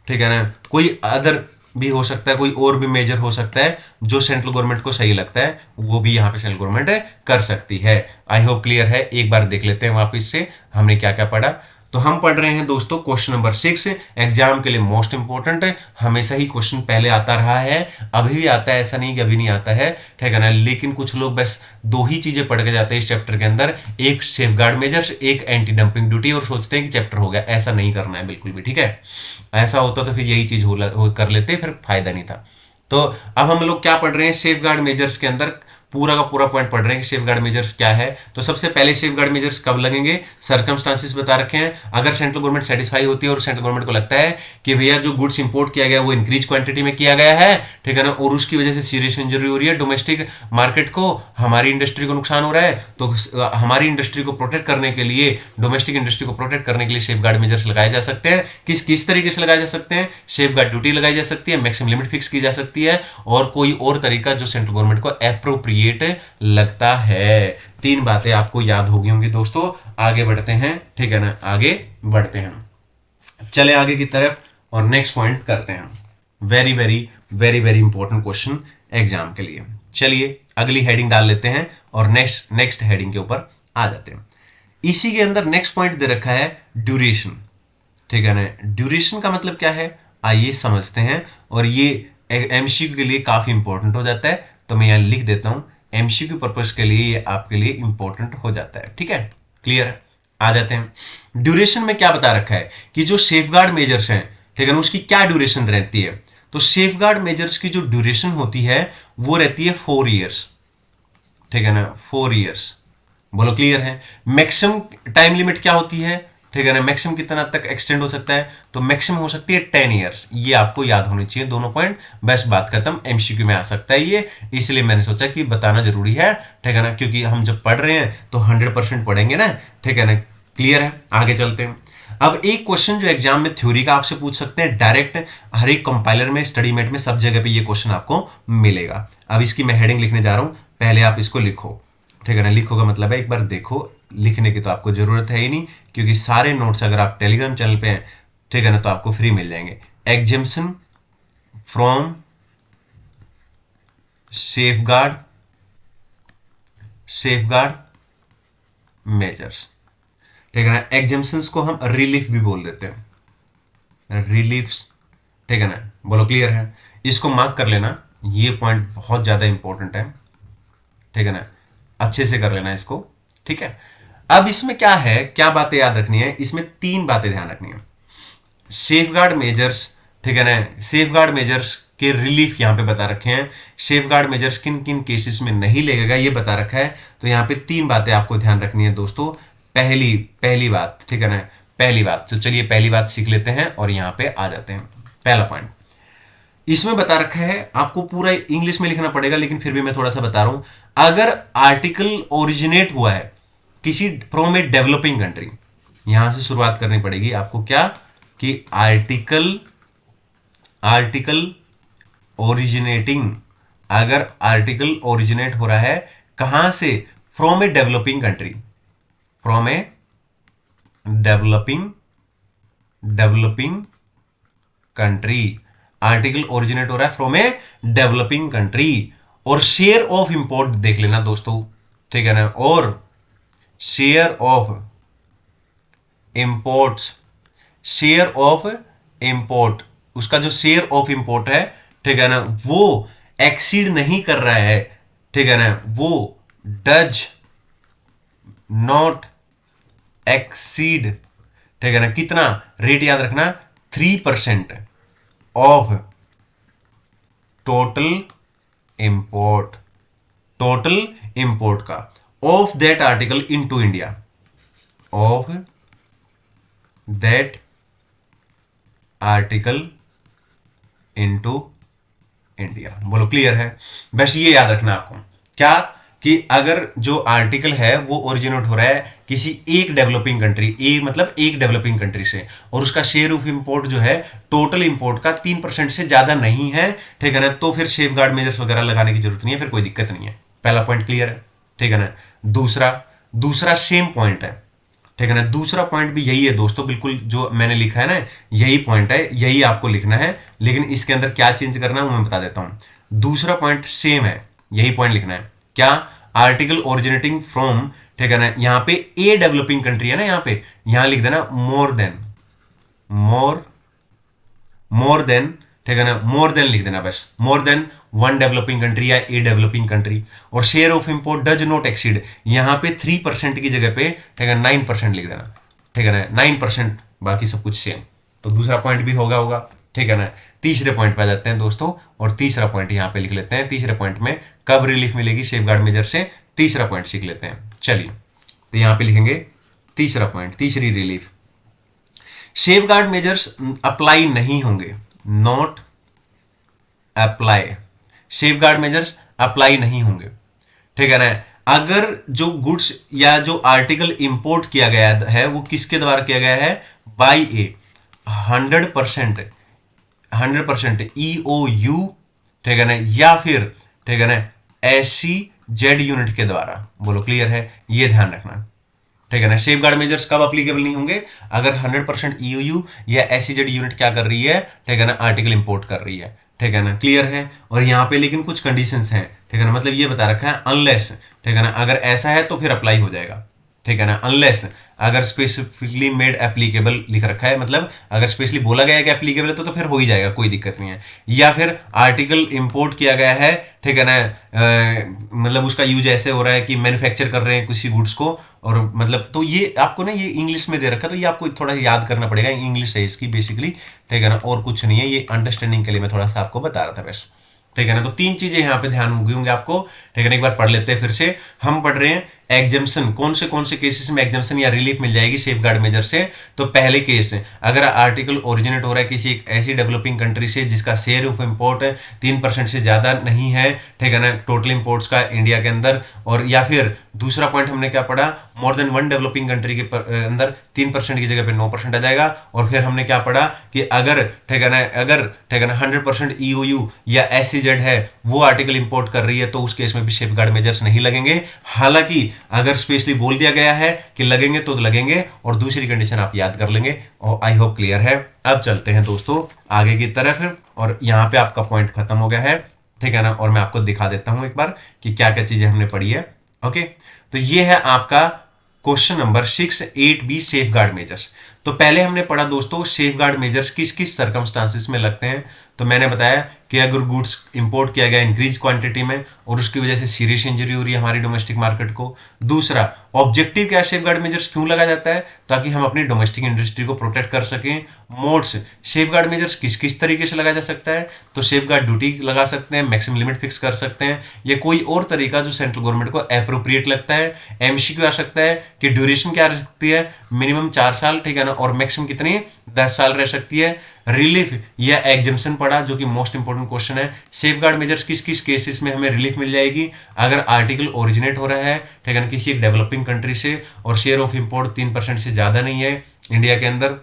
ठीक है ना, कोई अदर भी हो सकता है, कोई और भी मेजर हो सकता है जो सेंट्रल गवर्नमेंट को सही लगता है, वो भी यहाँ पे सेंट्रल गवर्नमेंट कर सकती है। आई होप क्लियर है। एक बार देख लेते हैं वापस से हमने क्या क्या पढ़ा। तो हम पढ़ रहे हैं दोस्तों क्वेश्चन नंबर 6, एग्जाम के लिए मोस्ट इंपोर्टेंट है, हमेशा ही क्वेश्चन पहले आता रहा है, अभी भी आता है, ऐसा नहीं कि अभी नहीं आता है, ठीक है ना। लेकिन कुछ लोग बस दो ही चीजें पढ़ के जाते हैं इस चैप्टर के अंदर, एक सेफ गार्ड मेजर्स, एक एंटी डंपिंग ड्यूटी, और सोचते हैं कि चैप्टर हो गया। ऐसा नहीं करना है बिल्कुल भी, ठीक है। ऐसा होता तो फिर यही चीज कर लेते, फिर फायदा नहीं था। तो अब हम लोग क्या पढ़ रहे हैं, सेफ गार्ड मेजर्स के अंदर पूरा का पूरा पॉइंट पढ़ रहे हैं कि सेफ गार्ड मेजर्स क्या है। तो सबसे पहले सेफ गार्ड मेजर्स कब लगेंगे, सर्कमस्टांसिस बता रखे हैं। अगर सेंट्रल गवर्नमेंट सेटिस्फाई होती है और सेंट्रल गवर्नमेंट को लगता है कि भैया जो गुड्स इंपोर्ट किया गया वो इंक्रीज क्वांटिटी में किया गया है, ठीक है ना, और उसकी वजह से सीरियस इंजरी हो रही है डोमेस्टिक मार्केट को, हमारी इंडस्ट्री को नुकसान हो रहा है, तो हमारी इंडस्ट्री को प्रोटेक्ट करने के लिए, डोमेस्टिक इंडस्ट्री को प्रोटेक्ट करने के लिए सेफ गार्ड मेजर्स लगाए जा सकते हैं। किस किस तरीके से लगाए जा सकते हैं, सेफ गार्ड ड्यूटी लगाई जा सकती है, मैक्सिमम लिमिट फिक्स की जा सकती है, और कोई और तरीका जो सेंट्रल गवर्नमेंट को एप्रोप्रिएट लगता है। तीन बातें आपको याद होगी होंगी दोस्तों। आगे बढ़ते हैं, ठीक है ना, आगे बढ़ते हैं, चले आगे की तरफ और नेक्स्ट पॉइंट करते हैं। Very very very very important question exam के लिए। चलिए अगली हेडिंग डाल लेते हैं और नेक्स्ट हेडिंग के ऊपर आ जाते हैं। इसी के अंदर नेक्स्ट पॉइंट दे रखा है ड्यूरेशन, ठीक है ना। ड्यूरेशन का मतलब क्या है, आइए समझते हैं, और ये एमसीक्यू के लिए काफी इंपॉर्टेंट हो जाता है, तो मैं यहां लिख देता हूं, एमसीक्यू पर्पस के लिए ये आपके लिए इंपॉर्टेंट हो जाता है, ठीक है, क्लियर है। आ जाते हैं, ड्यूरेशन में क्या बता रखा है कि जो सेफगार्ड मेजर्स हैं, ठीक है ना, उसकी क्या ड्यूरेशन रहती है। तो सेफगार्ड मेजर्स की जो ड्यूरेशन होती है वो रहती है 4 ईयर्स, ठीक है ना, 4 ईयर्स। बोलो क्लियर है। मैक्सिमम टाइम लिमिट क्या होती है, ठीक है ना, मैक्सिमम कितना तक एक्सटेंड हो सकता है, तो मैक्सिमम हो सकती है 10 ईयर्स। ये आपको याद होनी चाहिए दोनों पॉइंट, बस बात खत्म। एमसीक्यू में आ सकता है ये, इसलिए मैंने सोचा कि बताना जरूरी है, ठीक है ना, क्योंकि हम जब पढ़ रहे हैं तो 100% पढ़ेंगे ना, ठीक है ना, क्लियर है। आगे चलते हैं। अब एक क्वेश्चन जो एग्जाम में थ्योरी का आपसे पूछ सकते हैं डायरेक्ट, हर एक कंपाइलर में, स्टडी मेट में, सब जगह पे ये क्वेश्चन आपको मिलेगा। अब इसकी मैं हेडिंग लिखने जा रहा हूं, पहले आप इसको लिखो, ठीक है ना। लिखो का मतलब है एक बार देखो, लिखने की तो आपको जरूरत है ही नहीं, क्योंकि सारे नोट्स अगर आप टेलीग्राम चैनल पे हैं, ठीक है ना, तो आपको फ्री मिल जाएंगे। एग्जेम्पशन फ्रॉम सेफगार्ड मेजर्स, ठीक है ना। एग्जेम्पशंस को हम रिलीफ भी बोल देते हैं, रिलीफ्स, ठीक है ना। बोलो क्लियर है। इसको मार्क कर लेना, ये पॉइंट बहुत ज्यादा इंपॉर्टेंट है, ठीक है ना, अच्छे से कर लेना इसको, ठीक है। अब इसमें क्या है, क्या बातें याद रखनी है, इसमें 3 बातें ध्यान रखनी है। सेफगार्ड मेजर्स, ठीक है ना, सेफगार्ड मेजर्स के रिलीफ यहां पे बता रखे हैं। सेफगार्ड मेजर्स किन किन केसेस में नहीं लगेगा ये बता रखा है। तो यहां पे 3 बातें आपको ध्यान रखनी है दोस्तों। पहली बात, ठीक है ना, पहली बात, तो चलिए पहली बात सीख लेते हैं और यहां पे आ जाते हैं। पहला पॉइंट इसमें बता रखा है, आपको पूरा इंग्लिश में लिखना पड़ेगा, लेकिन फिर भी मैं थोड़ा सा बता रहा हूं। अगर आर्टिकल ओरिजिनेट हुआ है किसी फ्रॉम ए डेवलपिंग कंट्री, यहां से शुरुआत करनी पड़ेगी आपको, क्या कि आर्टिकल ओरिजिनेटिंग, अगर आर्टिकल ओरिजिनेट हो रहा है कहां से, from a developing country, from a developing country, article originate हो रहा है फ्रॉम ए डेवलपिंग कंट्री, और शेयर ऑफ इंपोर्ट देख लेना दोस्तों, ठीक है ना, और शेयर ऑफ इंपोर्ट, उसका जो शेयर ऑफ इंपोर्ट है, ठीक है ना, वो एक्सीड नहीं कर रहा है, ठीक है ना, वो डज नॉट एक्सीड, ठीक है ना, कितना रेट याद रखना, 3% ऑफ टोटल इंपोर्ट का of that article into India, of that article into India. बोलो क्लियर है। बस ये याद रखना आपको, क्या कि अगर जो आर्टिकल है वो ओरिजिनेट हो रहा है किसी एक डेवलपिंग कंट्री, मतलब एक डेवलपिंग कंट्री से, और उसका शेयर ऑफ इंपोर्ट जो है टोटल इंपोर्ट का 3% से ज्यादा नहीं है, ठीक है ना, तो फिर सेफगार्ड मेजर्स वगैरह लगाने की जरूरत नहीं है, फिर कोई दिक्कत नहीं है। पहला पॉइंट क्लियर है, ठीक है ना। दूसरा सेम पॉइंट है, ठीक है ना, दूसरा पॉइंट भी यही है दोस्तों, बिल्कुल जो मैंने लिखा है ना, यही पॉइंट है, यही आपको लिखना है, लेकिन इसके अंदर क्या चेंज करना है वो मैं बता देता हूं। दूसरा पॉइंट सेम है, यही पॉइंट लिखना है, क्या, आर्टिकल ओरिजिनेटिंग फ्रॉम, ठीक है ना, यहां पे ए डेवलपिंग कंट्री है ना, यहां लिख देना मोर देन, ठीक है ना, मोर देन लिख देना, बस मोर देन 1 डेवलपिंग कंट्री या ए डेवलपिंग कंट्री, और share of import does not exceed, यहां पे 3% की जगह पे, ठीक है, 9% लिख देना, ठीक है ना, 9%, बाकी सब कुछ सेम। तो दूसरा पॉइंट भी होगा, ठीक है ना। तीसरे पॉइंट पे आ जाते हैं दोस्तों, और तीसरा पॉइंट यहाँ पे लिख लेते हैं। तीसरे पॉइंट में कब रिलीफ मिलेगी सेफगार्ड मेजर से, तीसरा पॉइंट सीख लेते हैं। चलिए, तो यहाँ पे लिखेंगे तीसरा पॉइंट, तीसरी रिलीफ, सेफगार्ड मेजर्स अप्लाई नहीं होंगे, not apply, safeguard measures apply नहीं होंगे, ठीक है ना। अगर जो गुड्स या जो आर्टिकल इंपोर्ट किया गया है वो किसके द्वारा किया गया है, बाई ए 100% EOU, ठीक है ना, या फिर ठीक है ना SEZ यूनिट के द्वारा, बोलो क्लियर है, ये ध्यान रखना, ठीक है ना। सेफगार्ड मेजर्स कब अप्लीकेबल नहीं होंगे, अगर 100% EOU या SEZ यूनिट क्या कर रही है, ठीक है ना, आर्टिकल इंपोर्ट कर रही है, ठीक है ना, क्लियर है। और यहाँ पे लेकिन कुछ कंडीशंस हैं, ठीक है ना, मतलब ये बता रखा है अनलेस, ठीक है ना, अगर ऐसा है तो फिर अप्लाई हो जाएगा, ठीक है ना, अनलेस अगर स्पेसिफिकली मेड एप्लीकेबल लिख रखा है, मतलब अगर स्पेशली बोला गया है कि एप्लीकेबल है तो फिर हो ही जाएगा, कोई दिक्कत नहीं है। या फिर आर्टिकल इंपोर्ट किया गया है, ठीक है ना, मतलब उसका यूज ऐसे हो रहा है कि मैन्युफैक्चर कर रहे हैं किसी गुड्स को, और मतलब तो ये आपको ना ये इंग्लिश में दे रखा है, तो ये आपको थोड़ा याद करना पड़ेगा, इंग्लिश है इसकी बेसिकली, ठीक है ना, और कुछ नहीं है, ये अंडरस्टैंडिंग के लिए मैं थोड़ा सा आपको बता रहा था बस, ठीक है ना। तो तीन चीजें यहाँ पे ध्यान होंगे आपको, ठीक है ना। एक बार पढ़ लेते हैं फिर से, हम पढ़ रहे हैं एग्जम्पशन, कौन से केसेस में एग्जम्पशन या रिलीफ मिल जाएगी सेफगार्ड मेजर से। तो पहले केस, अगर आर्टिकल ओरिजिनेट हो रहा है किसी एक ऐसी डेवलपिंग कंट्री से जिसका शेयर ऑफ इंपोर्ट 3% से ज्यादा नहीं है, ठीक है ना, टोटल इंपोर्ट्स का इंडिया के अंदर, और या फिर दूसरा पॉइंट हमने क्या पढ़ा, more than one developing country के अंदर 3% की जगह पे 9% आ जाएगा। और फिर हमने क्या पढ़ा कि अगर ठीक है ना 100% EOU या SEZ है वो आर्टिकल इंपोर्ट कर रही है तो उस केस में भी सेफगार्ड मेजर्स नहीं लगेंगे। हालांकि अगर स्पेशली बोल दिया गया है कि लगेंगे तो लगेंगे, और दूसरी कंडीशन आप याद कर लेंगे। और आई होप क्लियर है। अब चलते हैं दोस्तों आगे की तरफ, और यहाँ पे आपका पॉइंट खत्म हो गया है, ठीक है ना, और मैं आपको दिखा देता हूं एक बार कि क्या क्या चीजें हमने पढ़ी है। ओके, तो ये है आपका question number 6-8B safeguard measures. तो पहले हमने पढ़ा दोस्तों सेफगार्ड मेजर्स किस किस सर्कमस्टांसिस में लगते हैं। तो मैंने बताया कि अगर गुड्स इंपोर्ट किया गया इंक्रीज क्वांटिटी में और उसकी वजह से सीरियस इंजरी हो रही है हमारी डोमेस्टिक मार्केट को। दूसरा, ऑब्जेक्टिव क्या सेफगार्ड मेजर्स क्यों लगाया जाता है, ताकि हम अपनी डोमेस्टिक इंडस्ट्री को प्रोटेक्ट कर सकें। मोड्स, सेफगार्ड मेजर्स किस किस तरीके से लगाया जा सकता है, तो सेफगार्ड ड्यूटी लगा सकते हैं, मैक्सिमम लिमिट फिक्स कर सकते हैं, या कोई और तरीका जो सेंट्रल गवर्नमेंट को एप्रोप्रिएट लगता है। एमसीक्यू आ सकता है कि ड्यूरेशन क्या रह सकती है, मिनिमम 4 साल, ठीक है ना, और मैक्सिमम कितनी 10 साल रह सकती है। रिलीफ या एग्जम्पशन पढ़ा जो कि मोस्ट इंपोर्टेंट क्वेश्चन है, सेफगार्ड मेजर्स किस किस केसेस में हमें रिलीफ मिल जाएगी, अगर आर्टिकल ओरिजिनेट हो रहा है, ठीक है ना, किसी एक डेवलपिंग कंट्री से और शेयर ऑफ इंपोर्ट 3% से ज्यादा नहीं है इंडिया के अंदर,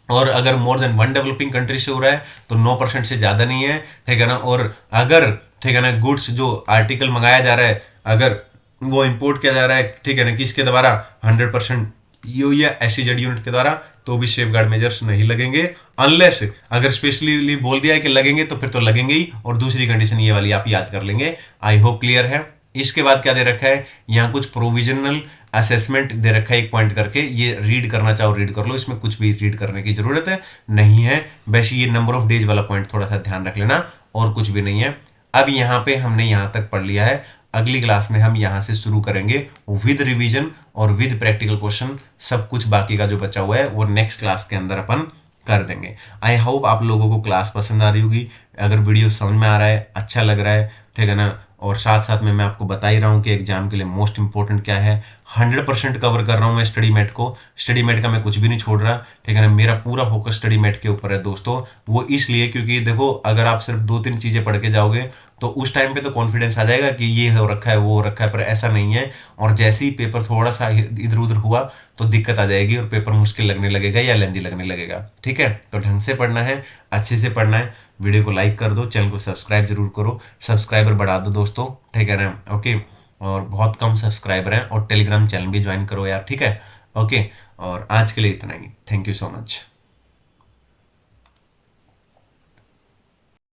और अगर more than one developing country से हो रहा है तो 9% से ज्यादा नहीं है, ठीक है ना, और अगर ठीक है ना गुड्स जो आर्टिकल मंगाया जा रहा है अगर वो इंपोर्ट किया जा रहा है, ठीक है ना, किसके द्वारा 100% EOU या SEZ यूनिट के द्वारा, तो भी सेफगार्ड मेजर्स नहीं लगेंगे। अनलेस अगर स्पेशली बोल दिया है कि लगेंगे तो फिर तो लगेंगे ही, और दूसरी कंडीशन ये वाली आप याद कर लेंगे। आई होप क्लियर है। इसके बाद क्या दे रखा है, यहाँ कुछ प्रोविजनल असेसमेंट दे रखा है एक पॉइंट करके, ये रीड करना चाहो रीड कर लो, इसमें कुछ भी रीड करने की जरूरत है नहीं है, वैसे ये नंबर ऑफ डेज वाला पॉइंट थोड़ा सा ध्यान रख लेना, और कुछ भी नहीं है। अब यहाँ पे हमने यहाँ तक पढ़ लिया है, अगली क्लास में हम यहाँ से शुरू करेंगे विद रिवीजन और विद प्रैक्टिकल क्वेश्चन, सब कुछ बाकी का जो बचा हुआ है वो नेक्स्ट क्लास के अंदर अपन कर देंगे। आई होप आप लोगों को क्लास पसंद आ रही होगी, अगर वीडियो समझ में आ रहा है, अच्छा लग रहा है, ठीक है ना, और साथ साथ में मैं आपको बता ही रहा हूँ कि एग्जाम के लिए मोस्ट इंपॉर्टेंट क्या है, 100% कवर कर रहा हूँ मैं स्टडी मेट को, स्टडी मेट का मैं कुछ भी नहीं छोड़ रहा, ठीक है ना, मेरा पूरा फोकस स्टडी मेट के ऊपर है दोस्तों। वो इसलिए क्योंकि देखो अगर आप सिर्फ 2-3 चीजें पढ़ के जाओगे तो उस टाइम पे तो कॉन्फिडेंस आ जाएगा कि ये हो रखा है वो हो रखा है, पर ऐसा नहीं है, और जैसे ही पेपर थोड़ा सा इधर उधर हुआ तो दिक्कत आ जाएगी और पेपर मुश्किल लगने लगेगा या लेंदी लगने लगेगा, ठीक है। तो ढंग से पढ़ना है, अच्छे से पढ़ना है, वीडियो को लाइक कर दो, चैनल को सब्सक्राइब जरूर करो, सब्सक्राइबर बढ़ा दो दोस्तों, ठीक है ना, ओके। और बहुत कम सब्सक्राइबर हैं, और टेलीग्राम चैनल भी ज्वाइन करो यार, ठीक है, ओके। और आज के लिए इतना ही, थैंक यू सो मच।